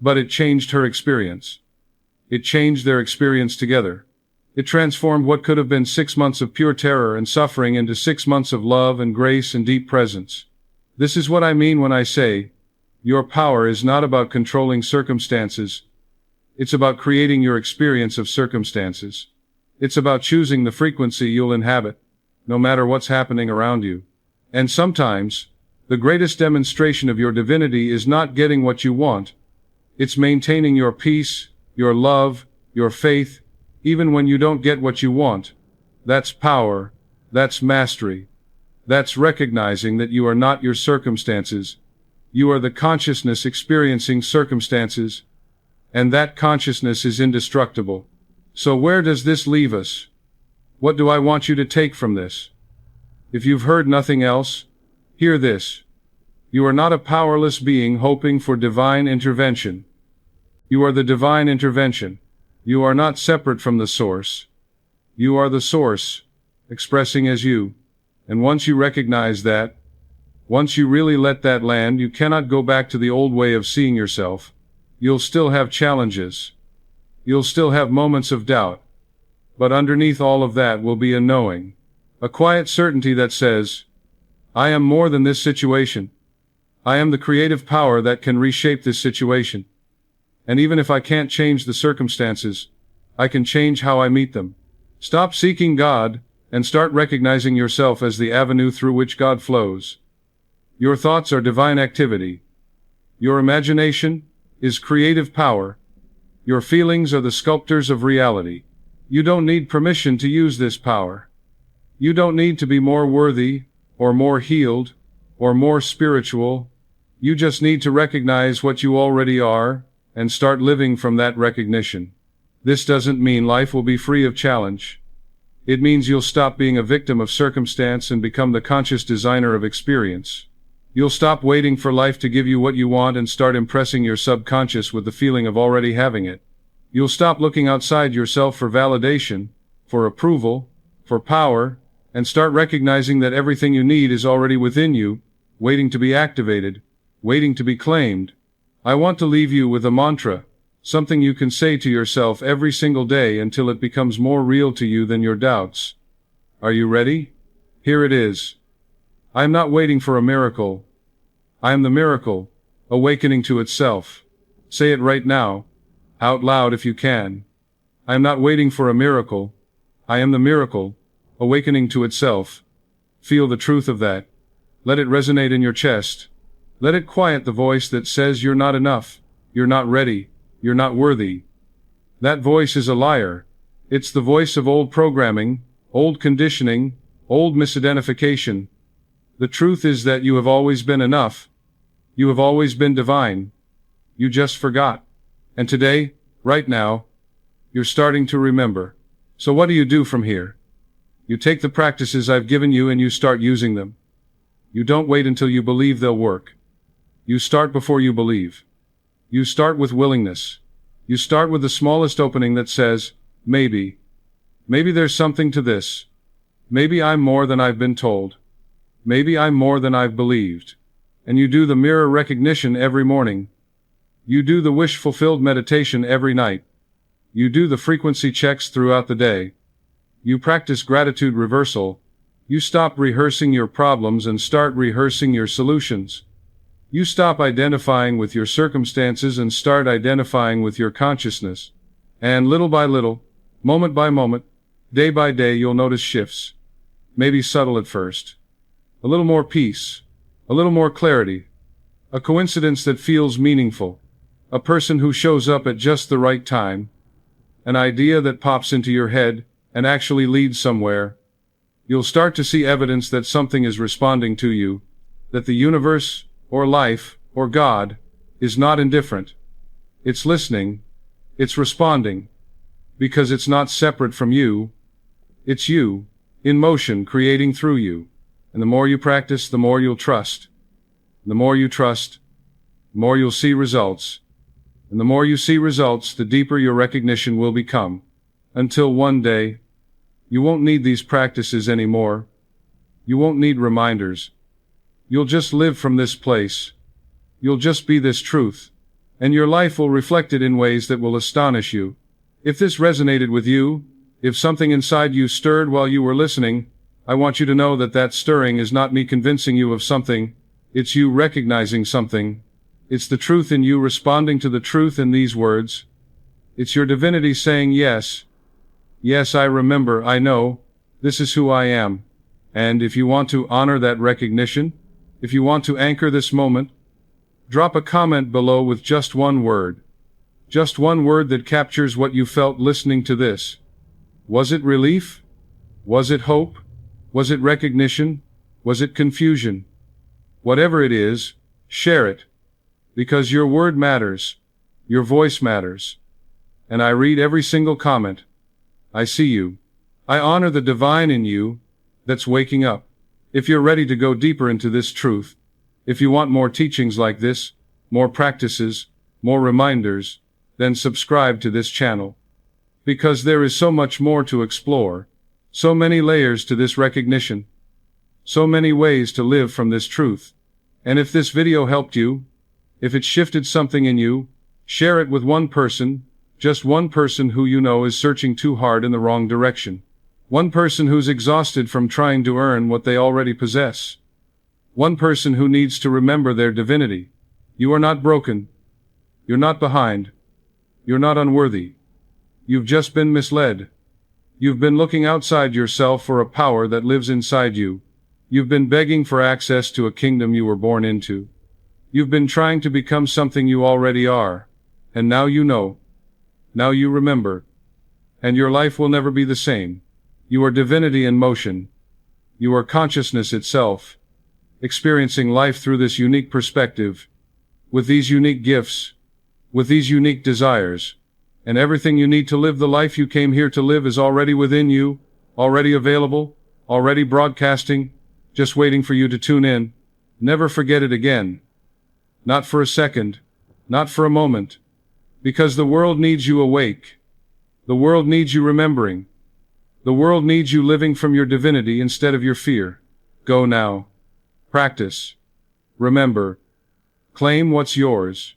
But it changed her experience. It changed their experience together. It transformed what could have been 6 months of pure terror and suffering into 6 months of love and grace and deep presence. This is what I mean when I say, your power is not about controlling circumstances. It's about creating your experience of circumstances. It's about choosing the frequency you'll inhabit, no matter what's happening around you. And sometimes, the greatest demonstration of your divinity is not getting what you want. It's maintaining your peace, your love, your faith, even when you don't get what you want. That's power. That's mastery. That's recognizing that you are not your circumstances. You are the consciousness experiencing circumstances. And that consciousness is indestructible. So where does this leave us? What do I want you to take from this? If you've heard nothing else, hear this. You are not a powerless being hoping for divine intervention. You are the divine intervention. You are not separate from the source. You are the source, expressing as you. And once you recognize that, once you really let that land, you cannot go back to the old way of seeing yourself. You'll still have challenges. You'll still have moments of doubt. But underneath all of that will be a knowing, a quiet certainty that says, I am more than this situation. I am the creative power that can reshape this situation. And even if I can't change the circumstances, I can change how I meet them. Stop seeking God and start recognizing yourself as the avenue through which God flows. Your thoughts are divine activity. Your imagination is creative power. Your feelings are the sculptors of reality. You don't need permission to use this power. You don't need to be more worthy, or more healed, or more spiritual. You just need to recognize what you already are, and start living from that recognition. This doesn't mean life will be free of challenge. It means you'll stop being a victim of circumstance and become the conscious designer of experience. You'll stop waiting for life to give you what you want and start impressing your subconscious with the feeling of already having it. You'll stop looking outside yourself for validation, for approval, for power, and start recognizing that everything you need is already within you, waiting to be activated, waiting to be claimed. I want to leave you with a mantra, something you can say to yourself every single day until it becomes more real to you than your doubts. Are you ready? Here it is. I am not waiting for a miracle. I am the miracle, awakening to itself. Say it right now, out loud if you can. I am not waiting for a miracle. I am the miracle, awakening to itself. Feel the truth of that. Let it resonate in your chest. Let it quiet the voice that says you're not enough, you're not ready, you're not worthy. That voice is a liar. It's the voice of old programming, old conditioning, old misidentification. The truth is that you have always been enough. You have always been divine. You just forgot. And today, right now, you're starting to remember. So what do you do from here? You take the practices I've given you and you start using them. You don't wait until you believe they'll work. You start before you believe. You start with willingness. You start with the smallest opening that says, maybe. Maybe there's something to this. Maybe I'm more than I've been told. Maybe I'm more than I've believed. And you do the mirror recognition every morning. You do the wish-fulfilled meditation every night. You do the frequency checks throughout the day. You practice gratitude reversal. You stop rehearsing your problems and start rehearsing your solutions. You stop identifying with your circumstances and start identifying with your consciousness. And little by little, moment by moment, day by day, you'll notice shifts. Maybe subtle at first. A little more peace. A little more clarity. A coincidence that feels meaningful. A person who shows up at just the right time. An idea that pops into your head and actually leads somewhere. You'll start to see evidence that something is responding to you, that the universe, or life, or God, is not indifferent. It's listening. It's responding. Because it's not separate from you. It's you, in motion, creating through you. And the more you practice, the more you'll trust. The more you trust, the more you'll see results. And the more you see results, the deeper your recognition will become. Until one day, you won't need these practices anymore. You won't need reminders. You'll just live from this place. You'll just be this truth. And your life will reflect it in ways that will astonish you. If this resonated with you, if something inside you stirred while you were listening, I want you to know that that stirring is not me convincing you of something. It's you recognizing something. It's the truth in you responding to the truth in these words. It's your divinity saying yes. Yes, I remember, I know. This is who I am. And if you want to honor that recognition, if you want to anchor this moment, drop a comment below with just one word. Just one word that captures what you felt listening to this. Was it relief? Was it hope? Was it recognition? Was it confusion? Whatever it is, share it. Because your word matters. Your voice matters. And I read every single comment. I see you. I honor the divine in you that's waking up. If you're ready to go deeper into this truth, if you want more teachings like this, more practices, more reminders, then subscribe to this channel. Because there is so much more to explore, so many layers to this recognition, so many ways to live from this truth. And if this video helped you, if it shifted something in you, share it with one person, just one person who you know is searching too hard in the wrong direction. One person who's exhausted from trying to earn what they already possess. One person who needs to remember their divinity. You are not broken. You're not behind. You're not unworthy. You've just been misled. You've been looking outside yourself for a power that lives inside you. You've been begging for access to a kingdom you were born into. You've been trying to become something you already are. And now you know. Now you remember. And your life will never be the same. You are divinity in motion. You are consciousness itself, experiencing life through this unique perspective, with these unique gifts, with these unique desires, and everything you need to live the life you came here to live is already within you, already available, already broadcasting, just waiting for you to tune in. Never forget it again. Not for a second, not for a moment, because the world needs you awake. The world needs you remembering. The world needs you living from your divinity instead of your fear. Go now. Practice. Remember. Claim what's yours.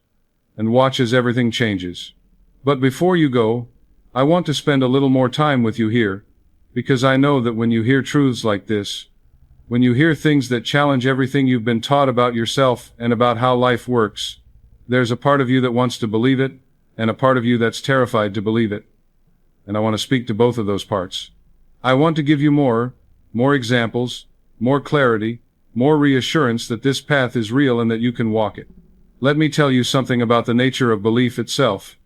And watch as everything changes. But before you go, I want to spend a little more time with you here, because I know that when you hear truths like this, when you hear things that challenge everything you've been taught about yourself and about how life works, there's a part of you that wants to believe it, and a part of you that's terrified to believe it. And I want to speak to both of those parts. I want to give you more examples, more clarity, more reassurance that this path is real and that you can walk it. Let me tell you something about the nature of belief itself.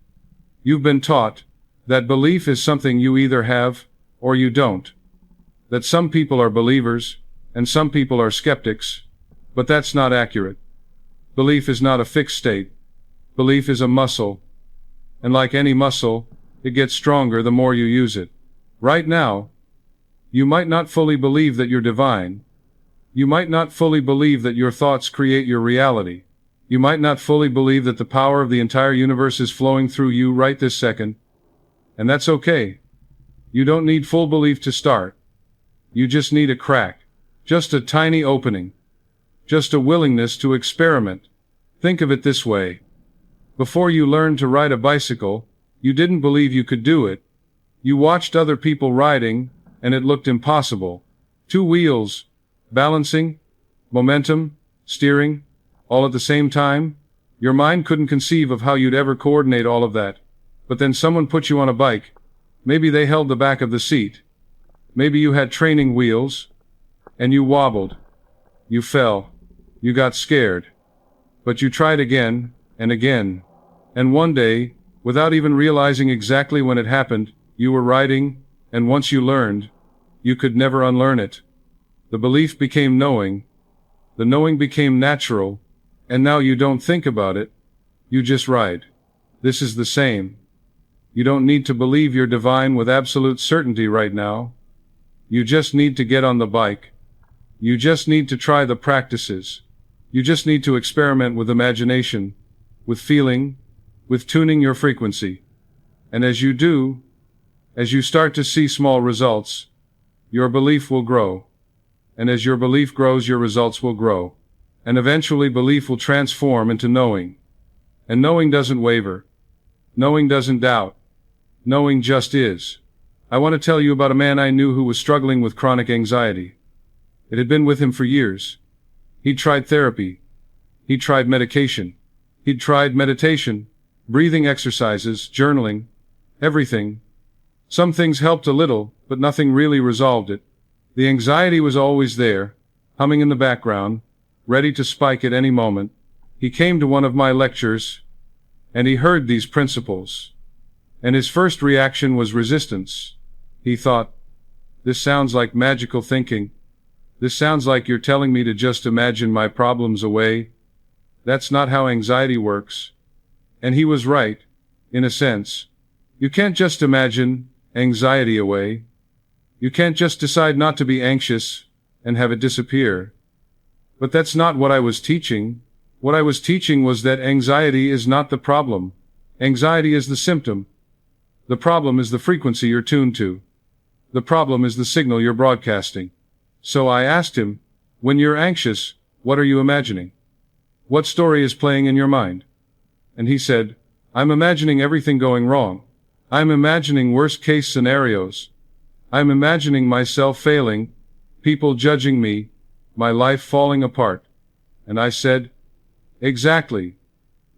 You've been taught that belief is something you either have or you don't. That some people are believers and some people are skeptics, but that's not accurate. Belief is not a fixed state. Belief is a muscle, and like any muscle, it gets stronger the more you use it. Right now, you might not fully believe that you're divine. You might not fully believe that your thoughts create your reality. You might not fully believe that the power of the entire universe is flowing through you right this second. And that's okay. You don't need full belief to start. You just need a crack. Just a tiny opening. Just a willingness to experiment. Think of it this way. Before you learned to ride a bicycle, you didn't believe you could do it. You watched other people riding, and it looked impossible. 2 wheels, balancing, momentum, steering, all at the same time. Your mind couldn't conceive of how you'd ever coordinate all of that. But then someone put you on a bike. Maybe they held the back of the seat. Maybe you had training wheels, and you wobbled. You fell. You got scared. But you tried again, and again. And one day, without even realizing exactly when it happened, you were riding, and once you learned, you could never unlearn it. The belief became knowing. The knowing became natural, and now you don't think about it. You just ride. This is the same. You don't need to believe you're divine with absolute certainty right now. You just need to get on the bike. You just need to try the practices. You just need to experiment with imagination, with feeling, with tuning your frequency. And as you do, as you start to see small results, your belief will grow. And as your belief grows, your results will grow. And eventually belief will transform into knowing. And knowing doesn't waver. Knowing doesn't doubt. Knowing just is. I want to tell you about a man I knew who was struggling with chronic anxiety. It had been with him for years. He'd tried therapy. He'd tried medication. He'd tried meditation, breathing exercises, journaling, everything. Some things helped a little, but nothing really resolved it. The anxiety was always there, humming in the background, ready to spike at any moment. He came to one of my lectures, and he heard these principles. And his first reaction was resistance. He thought, this sounds like magical thinking. This sounds like you're telling me to just imagine my problems away. That's not how anxiety works. And he was right, in a sense. You can't just imagine anxiety away. You can't just decide not to be anxious and have it disappear. But that's not what I was teaching. What I was teaching was that anxiety is not the problem. Anxiety is the symptom. The problem is the frequency you're tuned to. The problem is the signal you're broadcasting. So I asked him, when you're anxious, what are you imagining? What story is playing in your mind? And he said, I'm imagining everything going wrong. I'm imagining worst-case scenarios. I'm imagining myself failing, people judging me, my life falling apart. And I said, exactly.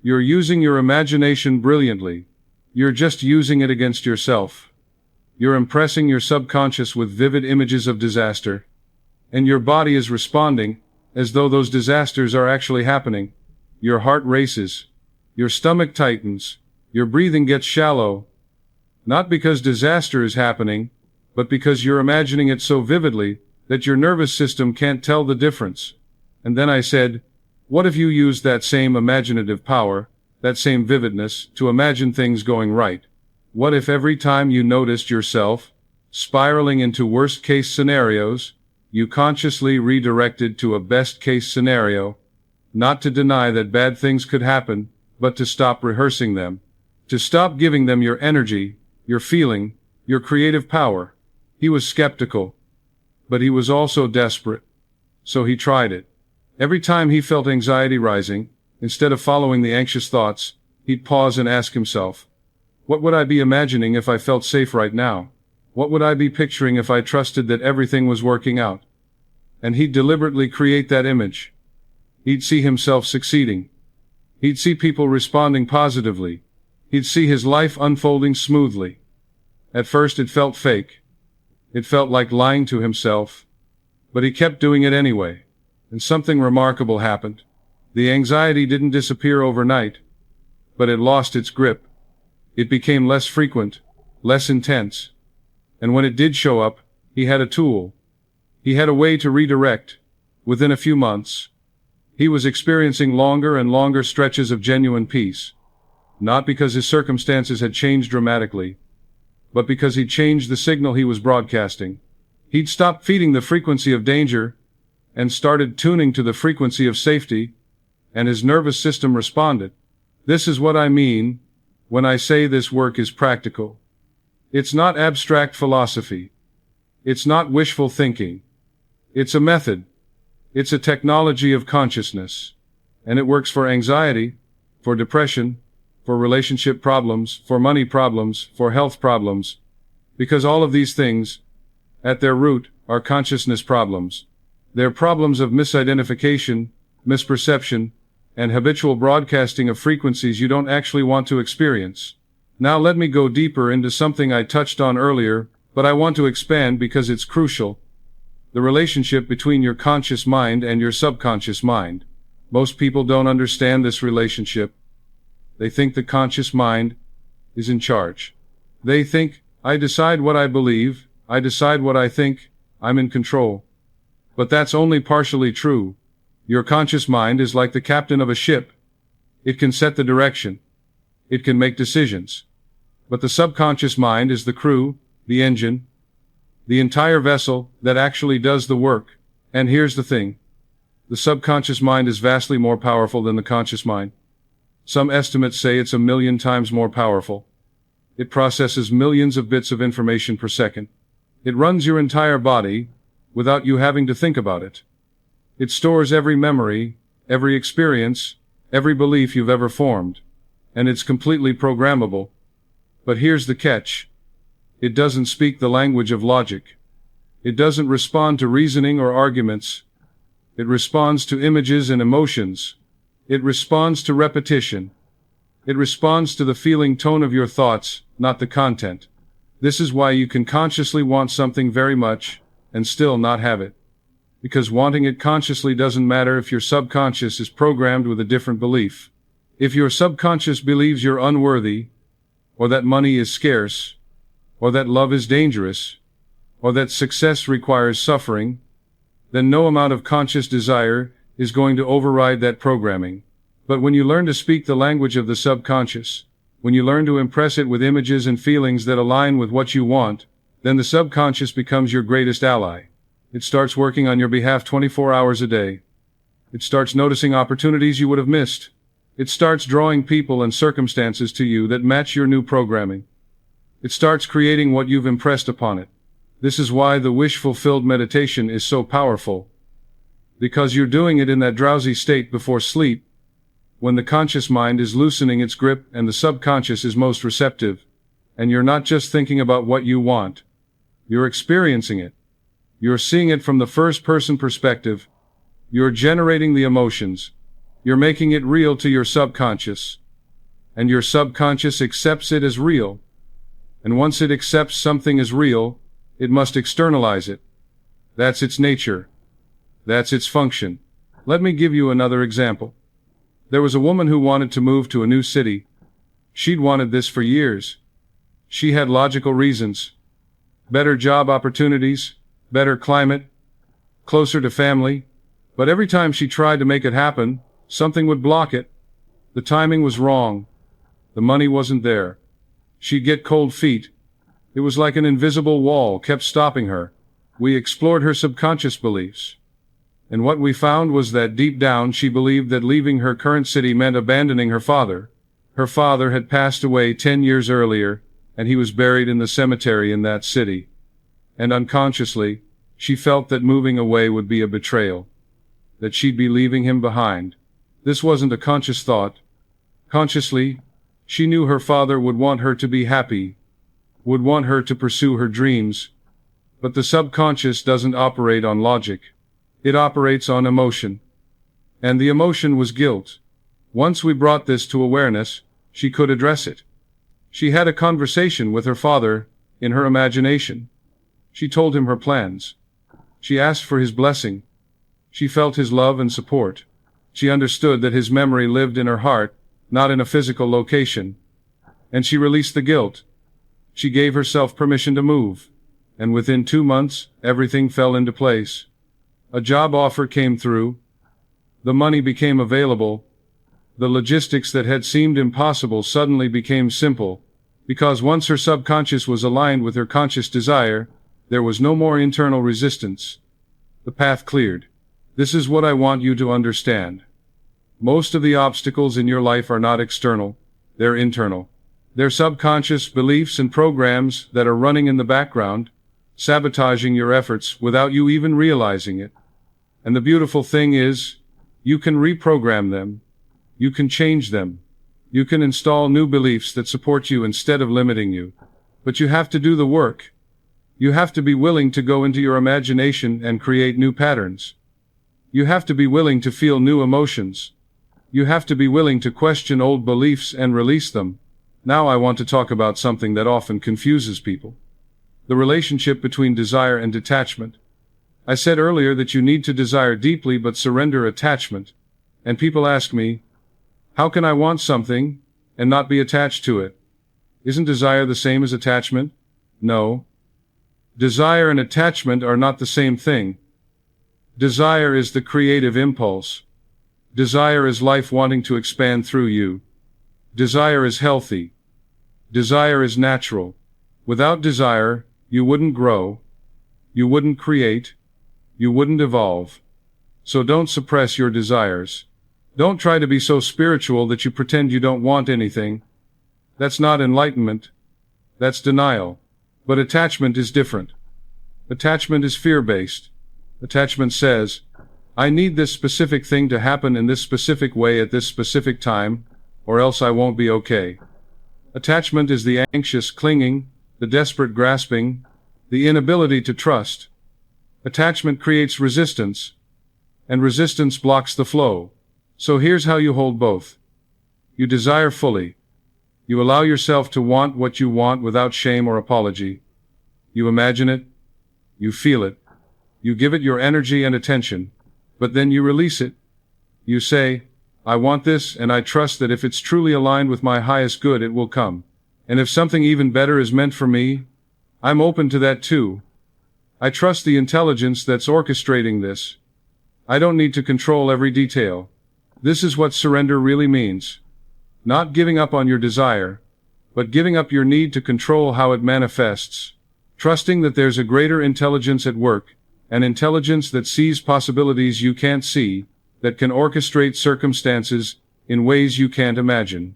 You're using your imagination brilliantly. You're just using it against yourself. You're impressing your subconscious with vivid images of disaster. And your body is responding, as though those disasters are actually happening. Your heart races. Your stomach tightens. Your breathing gets shallow. Not because disaster is happening, but because you're imagining it so vividly that your nervous system can't tell the difference. And then I said, what if you used that same imaginative power, that same vividness, to imagine things going right? What if every time you noticed yourself spiraling into worst-case scenarios, you consciously redirected to a best-case scenario, not to deny that bad things could happen, but to stop rehearsing them, to stop giving them your energy, your feeling, your creative power? He was skeptical, but he was also desperate. So he tried it. Every time he felt anxiety rising, instead of following the anxious thoughts, he'd pause and ask himself, what would I be imagining if I felt safe right now? What would I be picturing if I trusted that everything was working out? And he'd deliberately create that image. He'd see himself succeeding. He'd see people responding positively. He'd see his life unfolding smoothly. At first it felt fake. It felt like lying to himself. But he kept doing it anyway. And something remarkable happened. The anxiety didn't disappear overnight, but it lost its grip. It became less frequent, less intense. And when it did show up, he had a tool. He had a way to redirect. Within a few months, he was experiencing longer and longer stretches of genuine peace. Not because his circumstances had changed dramatically, but because he'd changed the signal he was broadcasting. He'd stopped feeding the frequency of danger and started tuning to the frequency of safety, and his nervous system responded. This is what I mean when I say this work is practical. It's not abstract philosophy. It's not wishful thinking. It's a method. It's a technology of consciousness. And it works for anxiety, for depression, for relationship problems, for money problems, for health problems. Because all of these things, at their root, are consciousness problems. They're problems of misidentification, misperception, and habitual broadcasting of frequencies you don't actually want to experience. Now let me go deeper into something I touched on earlier, but I want to expand because it's crucial. The relationship between your conscious mind and your subconscious mind. Most people don't understand this relationship. They think the conscious mind is in charge. They think, I decide what I believe, I decide what I think, I'm in control. But that's only partially true. Your conscious mind is like the captain of a ship. It can set the direction. It can make decisions. But the subconscious mind is the crew, the engine, the entire vessel that actually does the work. And here's the thing. The subconscious mind is vastly more powerful than the conscious mind. Some estimates say it's 1,000,000 times more powerful. It processes millions of bits of information per second. It runs your entire body without you having to think about it. It stores every memory, every experience, every belief you've ever formed. And it's completely programmable. But here's the catch. It doesn't speak the language of logic. It doesn't respond to reasoning or arguments. It responds to images and emotions. It responds to repetition. It responds to the feeling tone of your thoughts, not the content. This is why you can consciously want something very much and still not have it. Because wanting it consciously doesn't matter if your subconscious is programmed with a different belief. If your subconscious believes you're unworthy, or that money is scarce, or that love is dangerous, or that success requires suffering, then no amount of conscious desire is going to override that programming. But when you learn to speak the language of the subconscious, when you learn to impress it with images and feelings that align with what you want, then the subconscious becomes your greatest ally. It starts working on your behalf 24 hours a day. It starts noticing opportunities you would have missed. It starts drawing people and circumstances to you that match your new programming. It starts creating what you've impressed upon it. This is why the wish-fulfilled meditation is so powerful. Because you're doing it in that drowsy state before sleep, when the conscious mind is loosening its grip and the subconscious is most receptive. And you're not just thinking about what you want. You're experiencing it. You're seeing it from the first-person perspective. You're generating the emotions. You're making it real to your subconscious. And your subconscious accepts it as real. And once it accepts something as real, it must externalize it. That's its nature. That's its function. Let me give you another example. There was a woman who wanted to move to a new city. She'd wanted this for years. She had logical reasons. Better job opportunities, better climate, closer to family. But every time she tried to make it happen, something would block it. The timing was wrong. The money wasn't there. She'd get cold feet. It was like an invisible wall kept stopping her. We explored her subconscious beliefs. And what we found was that deep down she believed that leaving her current city meant abandoning her father. Her father had passed away 10 years earlier, and he was buried in the cemetery in that city. And unconsciously, she felt that moving away would be a betrayal. That she'd be leaving him behind. This wasn't a conscious thought. Consciously, she knew her father would want her to be happy, would want her to pursue her dreams. But the subconscious doesn't operate on logic. It operates on emotion. And the emotion was guilt. Once we brought this to awareness, she could address it. She had a conversation with her father, in her imagination. She told him her plans. She asked for his blessing. She felt his love and support. She understood that his memory lived in her heart, not in a physical location. And she released the guilt. She gave herself permission to move. And within 2 months, everything fell into place. A job offer came through. The money became available. The logistics that had seemed impossible suddenly became simple, because once her subconscious was aligned with her conscious desire, there was no more internal resistance. The path cleared. This is what I want you to understand. Most of the obstacles in your life are not external, they're internal. They're subconscious beliefs and programs that are running in the background, sabotaging your efforts without you even realizing it. And the beautiful thing is, you can reprogram them. You can change them. You can install new beliefs that support you instead of limiting you. But you have to do the work. You have to be willing to go into your imagination and create new patterns. You have to be willing to feel new emotions. You have to be willing to question old beliefs and release them. Now I want to talk about something that often confuses people. The relationship between desire and detachment. I said earlier that you need to desire deeply but surrender attachment. And people ask me, how can I want something and not be attached to it? Isn't desire the same as attachment? No. Desire and attachment are not the same thing. Desire is the creative impulse. Desire is life wanting to expand through you. Desire is healthy. Desire is natural. Without desire, you wouldn't grow. You wouldn't create. You wouldn't evolve. So don't suppress your desires. Don't try to be so spiritual that you pretend you don't want anything. That's not enlightenment. That's denial. But attachment is different. Attachment is fear-based. Attachment says, I need this specific thing to happen in this specific way at this specific time, or else I won't be okay. Attachment is the anxious clinging, the desperate grasping, the inability to trust. Attachment creates resistance, and resistance blocks the flow. So here's how you hold both. You desire fully. You allow yourself to want what you want without shame or apology. You imagine it. You feel it. You give it your energy and attention. But then you release it. You say, I want this, and I trust that if it's truly aligned with my highest good, it will come. And if something even better is meant for me, I'm open to that too. I trust the intelligence that's orchestrating this. I don't need to control every detail. This is what surrender really means. Not giving up on your desire, but giving up your need to control how it manifests. Trusting that there's a greater intelligence at work, an intelligence that sees possibilities you can't see, that can orchestrate circumstances in ways you can't imagine.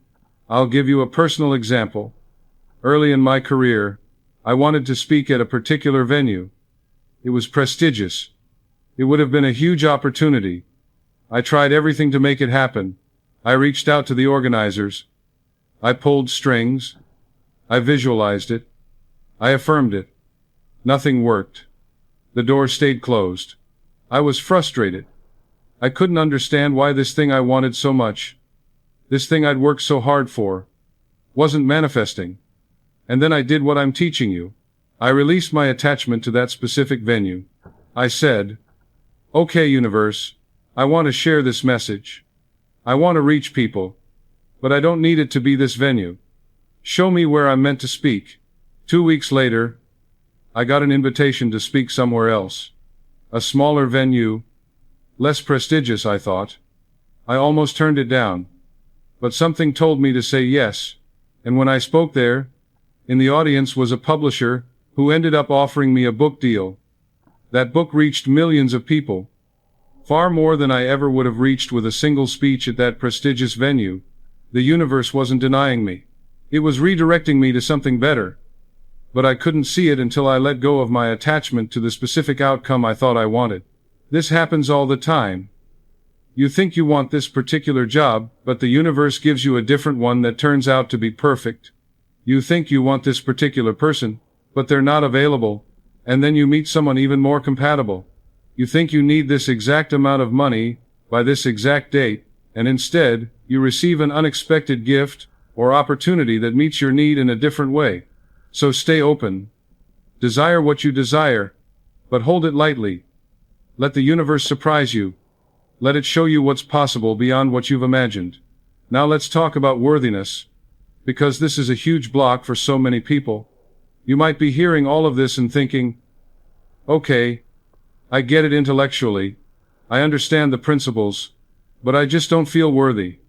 I'll give you a personal example. Early in my career, I wanted to speak at a particular venue. It was prestigious. It would have been a huge opportunity. I tried everything to make it happen. I reached out to the organizers. I pulled strings. I visualized it. I affirmed it. Nothing worked. The door stayed closed. I was frustrated. I couldn't understand why this thing I wanted so much, this thing I'd worked so hard for, wasn't manifesting. And then I did what I'm teaching you. I released my attachment to that specific venue. I said, okay, universe, I want to share this message. I want to reach people. But I don't need it to be this venue. Show me where I'm meant to speak. 2 weeks later, I got an invitation to speak somewhere else. A smaller venue. Less prestigious, I thought. I almost turned it down. But something told me to say yes. And when I spoke there, in the audience was a publisher who ended up offering me a book deal. That book reached millions of people. Far more than I ever would have reached with a single speech at that prestigious venue. The universe wasn't denying me. It was redirecting me to something better. But I couldn't see it until I let go of my attachment to the specific outcome I thought I wanted. This happens all the time. You think you want this particular job, but the universe gives you a different one that turns out to be perfect. You think you want this particular person, but they're not available, and then you meet someone even more compatible. You think you need this exact amount of money, by this exact date, and instead, you receive an unexpected gift or opportunity that meets your need in a different way. So stay open. Desire what you desire, but hold it lightly. Let the universe surprise you. Let it show you what's possible beyond what you've imagined. Now let's talk about worthiness, because this is a huge block for so many people. You might be hearing all of this and thinking, okay, I get it intellectually, I understand the principles, but I just don't feel worthy.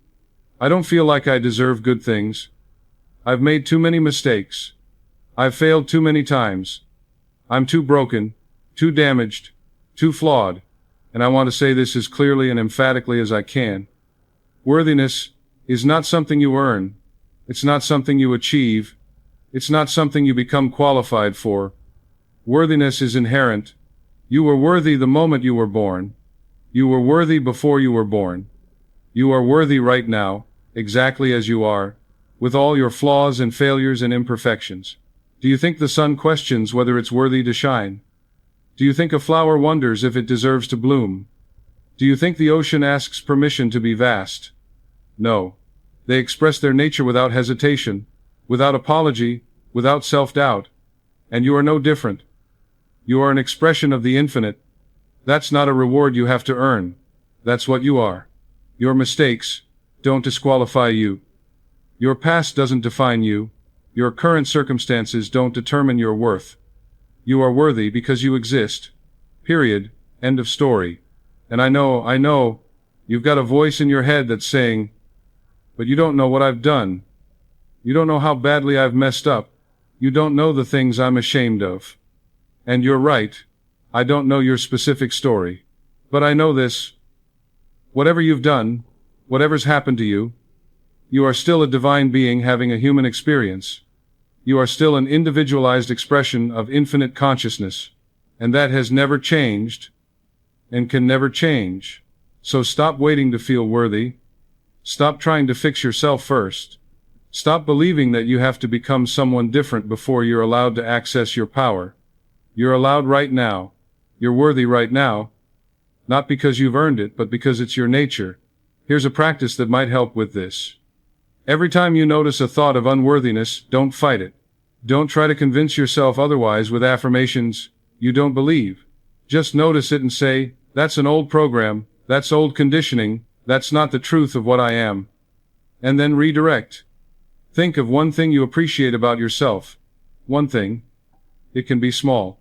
I don't feel like I deserve good things. I've made too many mistakes. I've failed too many times. I'm too broken, too damaged, too flawed, and I want to say this as clearly and emphatically as I can. Worthiness is not something you earn. It's not something you achieve. It's not something you become qualified for. Worthiness is inherent. You were worthy the moment you were born. You were worthy before you were born. You are worthy right now, exactly as you are, with all your flaws and failures and imperfections. Do you think the sun questions whether it's worthy to shine? Do you think a flower wonders if it deserves to bloom? Do you think the ocean asks permission to be vast? No. They express their nature without hesitation, without apology, without self-doubt. And you are no different. You are an expression of the infinite. That's not a reward you have to earn. That's what you are. Your mistakes don't disqualify you. Your past doesn't define you. Your current circumstances don't determine your worth. You are worthy because you exist. Period. End of story. And I know, you've got a voice in your head that's saying, but you don't know what I've done. You don't know how badly I've messed up. You don't know the things I'm ashamed of. And you're right. I don't know your specific story. But I know this. Whatever you've done, whatever's happened to you, you are still a divine being having a human experience. You are still an individualized expression of infinite consciousness. And that has never changed and can never change. So stop waiting to feel worthy. Stop trying to fix yourself first. Stop believing that you have to become someone different before you're allowed to access your power. You're allowed right now. You're worthy right now. Not because you've earned it, but because it's your nature. Here's a practice that might help with this. Every time you notice a thought of unworthiness, don't fight it. Don't try to convince yourself otherwise with affirmations you don't believe. Just notice it and say, that's an old program, that's old conditioning, that's not the truth of what I am. And then redirect. Think of one thing you appreciate about yourself. One thing. It can be small.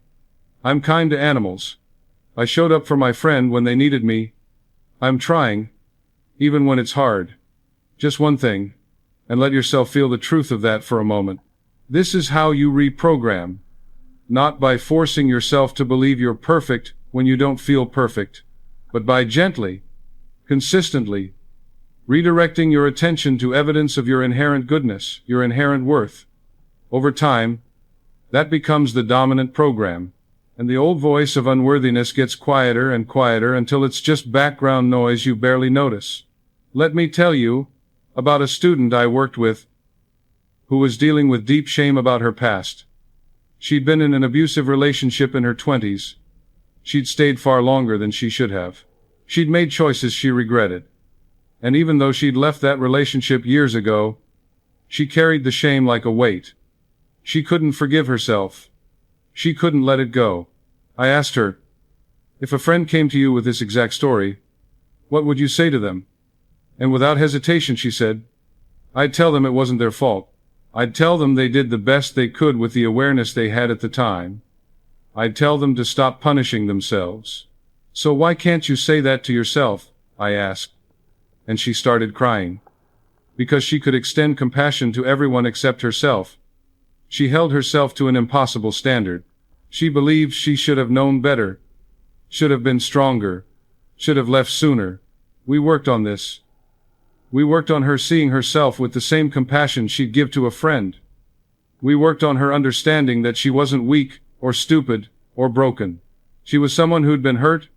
I'm kind to animals. I showed up for my friend when they needed me. I'm trying, even when it's hard. Just one thing. And let yourself feel the truth of that for a moment. This is how you reprogram. Not by forcing yourself to believe you're perfect when you don't feel perfect, but by gently, consistently, redirecting your attention to evidence of your inherent goodness, your inherent worth. Over time, that becomes the dominant program, and the old voice of unworthiness gets quieter and quieter until it's just background noise you barely notice. Let me tell you about a student I worked with who was dealing with deep shame about her past. She'd been in an abusive relationship in her 20s. She'd stayed far longer than she should have. She'd made choices she regretted. And even though she'd left that relationship years ago, she carried the shame like a weight. She couldn't forgive herself. She couldn't let it go. I asked her, if a friend came to you with this exact story, what would you say to them? And without hesitation she said, I'd tell them it wasn't their fault. I'd tell them they did the best they could with the awareness they had at the time. I'd tell them to stop punishing themselves. So why can't you say that to yourself? I asked. And she started crying. Because she could extend compassion to everyone except herself. She held herself to an impossible standard. She believed she should have known better, should have been stronger, should have left sooner. We worked on this. We worked on her seeing herself with the same compassion she'd give to a friend. We worked on her understanding that she wasn't weak, or stupid, or broken. She was someone who'd been hurt,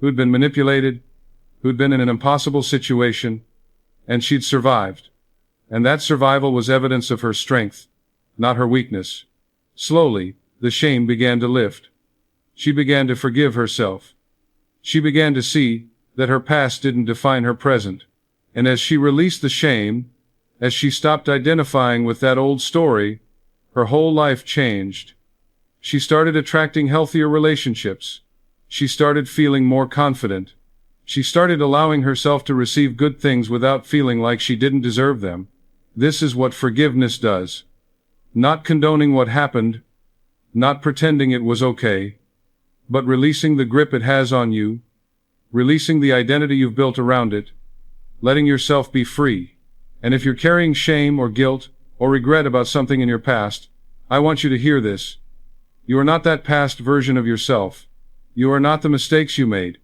who'd been manipulated, who'd been in an impossible situation, and she'd survived. And that survival was evidence of her strength, not her weakness. Slowly, the shame began to lift. She began to forgive herself. She began to see that her past didn't define her present. And as she released the shame, as she stopped identifying with that old story, her whole life changed. She started attracting healthier relationships. She started feeling more confident. She started allowing herself to receive good things without feeling like she didn't deserve them. This is what forgiveness does. Not condoning what happened, not pretending it was okay, but releasing the grip it has on you, releasing the identity you've built around it, letting yourself be free. And if you're carrying shame or guilt or regret about something in your past, I want you to hear this. You are not that past version of yourself. You are not the mistakes you made.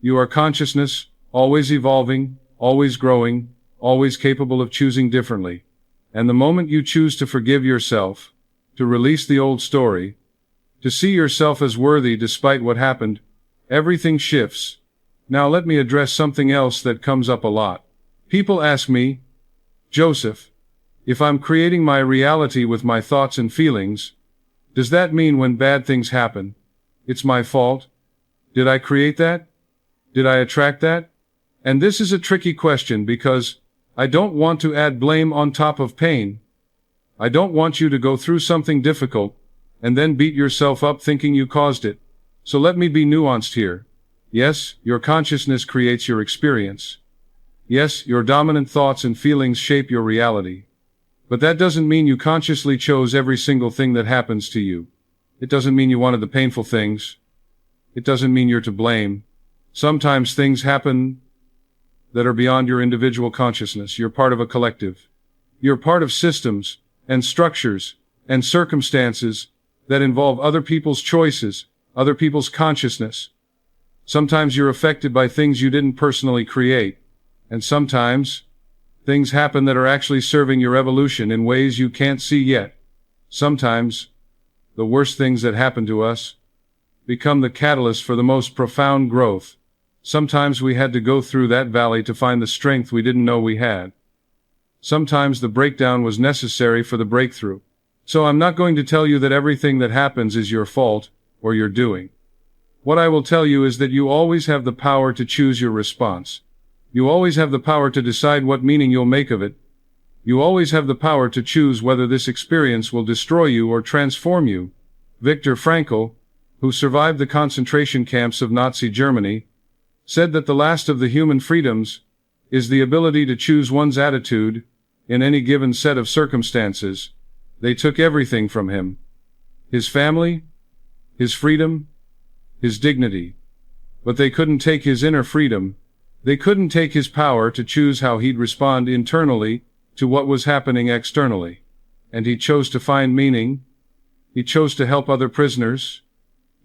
You are consciousness, always evolving, always growing, always capable of choosing differently. And the moment you choose to forgive yourself, to release the old story, to see yourself as worthy despite what happened, everything shifts. Now let me address something else that comes up a lot. People ask me, Joseph, if I'm creating my reality with my thoughts and feelings, does that mean when bad things happen, it's my fault? Did I create that? Did I attract that? And this is a tricky question because I don't want to add blame on top of pain. I don't want you to go through something difficult and then beat yourself up thinking you caused it. So let me be nuanced here. Yes, your consciousness creates your experience. Yes, your dominant thoughts and feelings shape your reality. But that doesn't mean you consciously chose every single thing that happens to you. It doesn't mean you wanted the painful things. It doesn't mean you're to blame. Sometimes things happen that are beyond your individual consciousness. You're part of a collective. You're part of systems and structures and circumstances that involve other people's choices, other people's consciousness. Sometimes you're affected by things you didn't personally create. And sometimes things happen that are actually serving your evolution in ways you can't see yet. Sometimes the worst things that happen to us become the catalyst for the most profound growth. Sometimes we had to go through that valley to find the strength we didn't know we had. Sometimes the breakdown was necessary for the breakthrough. So I'm not going to tell you that everything that happens is your fault or your doing. What I will tell you is that you always have the power to choose your response. You always have the power to decide what meaning you'll make of it. You always have the power to choose whether this experience will destroy you or transform you. Viktor Frankl, who survived the concentration camps of Nazi Germany, said that the last of the human freedoms is the ability to choose one's attitude in any given set of circumstances. They took everything from him. His family, his freedom, his dignity. But they couldn't take his inner freedom. They couldn't take his power to choose how he'd respond internally to what was happening externally. And he chose to find meaning. He chose to help other prisoners.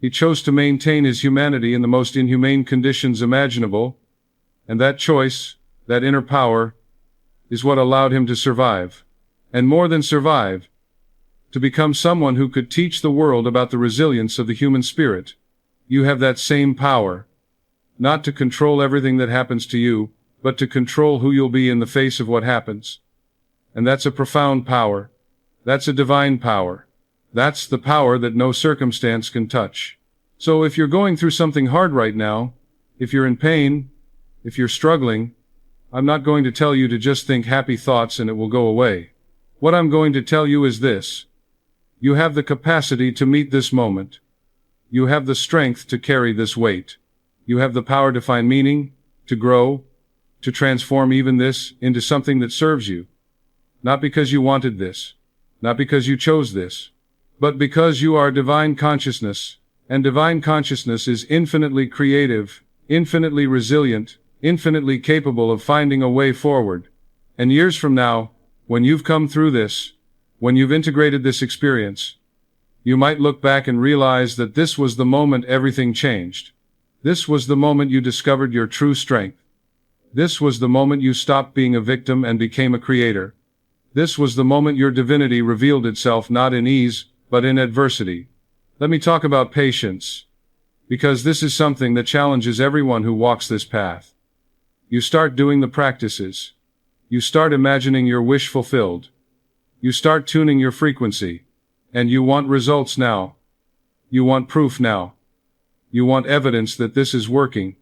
He chose to maintain his humanity in the most inhumane conditions imaginable. And that choice, that inner power, is what allowed him to survive. And more than survive, to become someone who could teach the world about the resilience of the human spirit. You have that same power. Not to control everything that happens to you, but to control who you'll be in the face of what happens. And that's a profound power. That's a divine power. That's the power that no circumstance can touch. So if you're going through something hard right now, if you're in pain, if you're struggling, I'm not going to tell you to just think happy thoughts and it will go away. What I'm going to tell you is this. You have the capacity to meet this moment. You have the strength to carry this weight. You have the power to find meaning, to grow, to transform even this into something that serves you. Not because you wanted this, not because you chose this, but because you are divine consciousness, and divine consciousness is infinitely creative, infinitely resilient, infinitely capable of finding a way forward. And years from now, when you've come through this, when you've integrated this experience, you might look back and realize that this was the moment everything changed. This was the moment you discovered your true strength. This was the moment you stopped being a victim and became a creator. This was the moment your divinity revealed itself not in ease, but in adversity. Let me talk about patience, because this is something that challenges everyone who walks this path. You start doing the practices. You start imagining your wish fulfilled. You start tuning your frequency. And you want results now. You want proof now. You want evidence that this is working.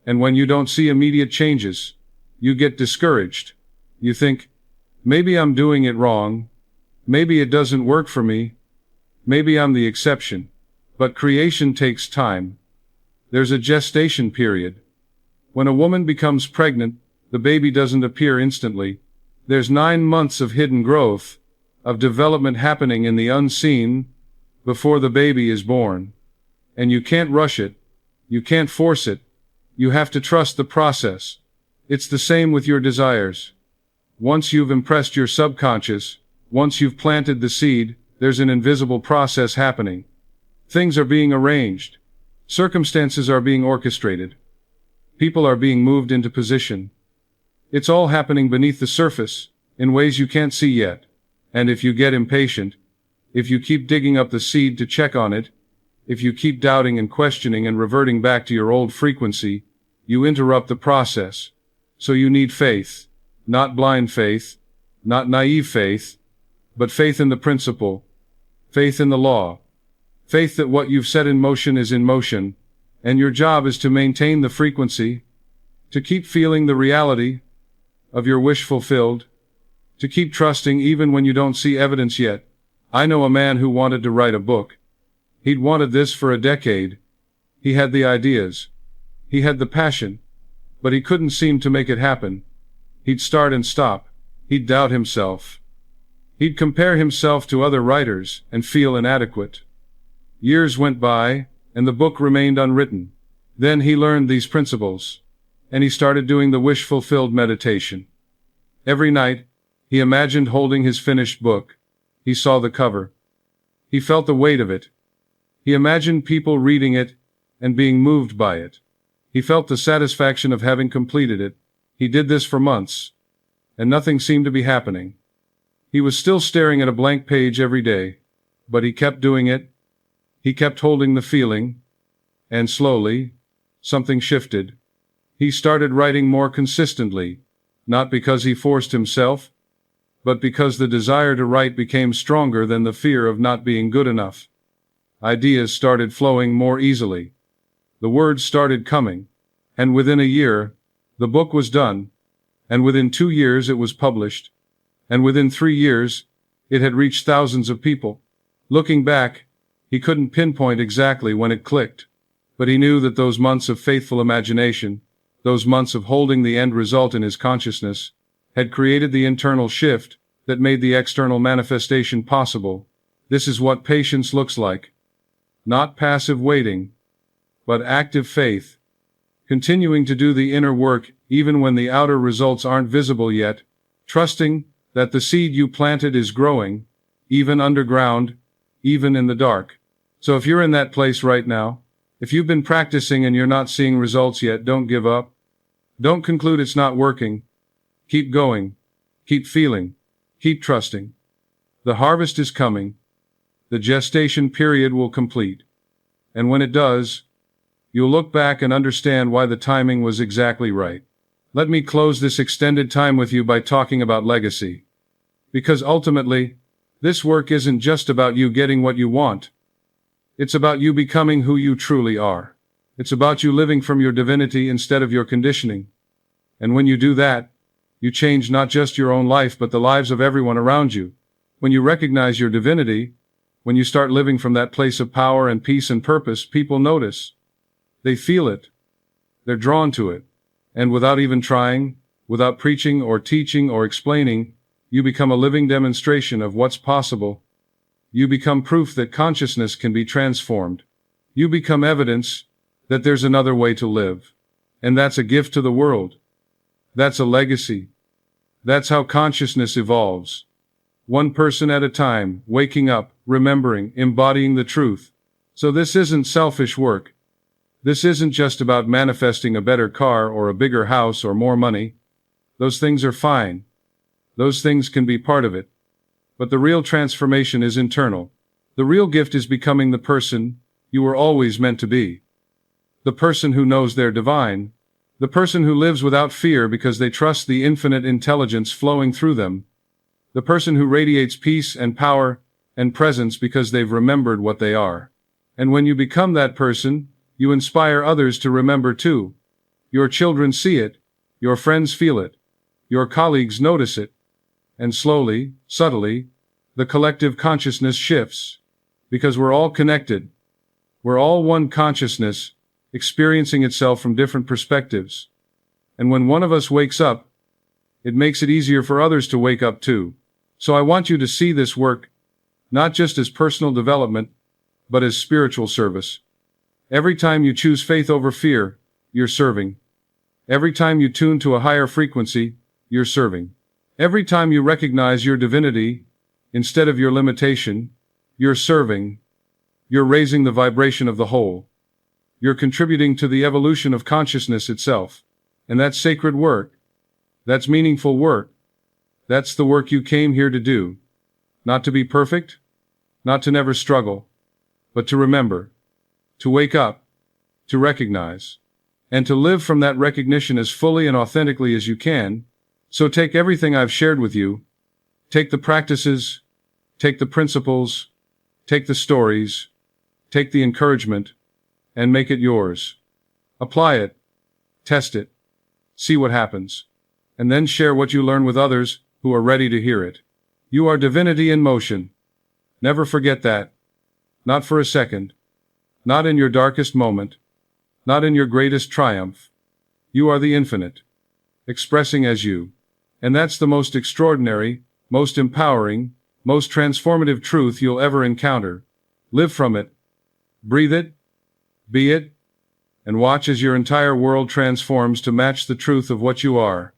And when you don't see immediate changes, you get discouraged. You think, maybe I'm doing it wrong. Maybe it doesn't work for me. Maybe I'm the exception. But creation takes time. There's a gestation period. When a woman becomes pregnant, the baby doesn't appear instantly. There's 9 months of hidden growth, of development happening in the unseen, before the baby is born. And you can't rush it. You can't force it. You have to trust the process. It's the same with your desires. Once you've impressed your subconscious, once you've planted the seed, there's an invisible process happening. Things are being arranged. Circumstances are being orchestrated. People are being moved into position. It's all happening beneath the surface, in ways you can't see yet. And if you get impatient, if you keep digging up the seed to check on it, if you keep doubting and questioning and reverting back to your old frequency, you interrupt the process. So you need faith. Not blind faith, not naive faith, but faith in the principle, faith in the law, faith that what you've set in motion is in motion, and your job is to maintain the frequency, to keep feeling the reality of your wish fulfilled, to keep trusting even when you don't see evidence yet. I know a man who wanted to write a book. He'd wanted this for a decade. He had the ideas. He had the passion. But he couldn't seem to make it happen. He'd start and stop. He'd doubt himself. He'd compare himself to other writers and feel inadequate. Years went by, and the book remained unwritten. Then he learned these principles, and he started doing the wish-fulfilled meditation. Every night, he imagined holding his finished book. He saw the cover. He felt the weight of it. He imagined people reading it and being moved by it. He felt the satisfaction of having completed it. He did this for months, and nothing seemed to be happening. He was still staring at a blank page every day, but he kept doing it. He kept holding the feeling, and slowly, something shifted. He started writing more consistently, not because he forced himself, but because the desire to write became stronger than the fear of not being good enough. Ideas started flowing more easily. The words started coming, and within a year, the book was done, and within 2 years it was published, and within 3 years, it had reached thousands of people. Looking back, he couldn't pinpoint exactly when it clicked, but he knew that those months of faithful imagination, those months of holding the end result in his consciousness, had created the internal shift that made the external manifestation possible. This is what patience looks like. Not passive waiting, but active faith. Continuing to do the inner work even when the outer results aren't visible yet, trusting that the seed you planted is growing, even underground, even in the dark. So if you're in that place right now, if you've been practicing and you're not seeing results yet, don't give up. Don't conclude it's not working. Keep going. Keep feeling. Keep trusting. The harvest is coming. The gestation period will complete. And when it does, you'll look back and understand why the timing was exactly right. Let me close this extended time with you by talking about legacy. Because ultimately, this work isn't just about you getting what you want. It's about you becoming who you truly are. It's about you living from your divinity instead of your conditioning. And when you do that, you change not just your own life but the lives of everyone around you. When you recognize your divinity, when you start living from that place of power and peace and purpose, people notice. They feel it. They're drawn to it. And without even trying, without preaching or teaching or explaining, you become a living demonstration of what's possible. You become proof that consciousness can be transformed. You become evidence that there's another way to live. And that's a gift to the world. That's a legacy. That's how consciousness evolves. One person at a time, waking up, remembering, embodying the truth. So this isn't selfish work. This isn't just about manifesting a better car or a bigger house or more money. Those things are fine. Those things can be part of it. But the real transformation is internal. The real gift is becoming the person you were always meant to be. The person who knows they're divine. The person who lives without fear because they trust the infinite intelligence flowing through them. The person who radiates peace and power and presence because they've remembered what they are. And when you become that person, you inspire others to remember too. Your children see it. Your friends feel it. Your colleagues notice it. And slowly, subtly, the collective consciousness shifts. Because we're all connected. We're all one consciousness, experiencing itself from different perspectives. And when one of us wakes up, it makes it easier for others to wake up too. So I want you to see this work not just as personal development, but as spiritual service. Every time you choose faith over fear, you're serving. Every time you tune to a higher frequency, you're serving. Every time you recognize your divinity, instead of your limitation, you're serving. You're raising the vibration of the whole. You're contributing to the evolution of consciousness itself. And that's sacred work. That's meaningful work. That's the work you came here to do. Not to be perfect, not to never struggle, but to remember, to wake up, to recognize, and to live from that recognition as fully and authentically as you can. So take everything I've shared with you, take the practices, take the principles, take the stories, take the encouragement, and make it yours. Apply it, test it, see what happens, and then share what you learn with others who are ready to hear it. You are divinity in motion. Never forget that. Not for a second. Not in your darkest moment. Not in your greatest triumph. You are the infinite, expressing as you. And that's the most extraordinary, most empowering, most transformative truth you'll ever encounter. Live from it. Breathe it. Be it. And watch as your entire world transforms to match the truth of what you are.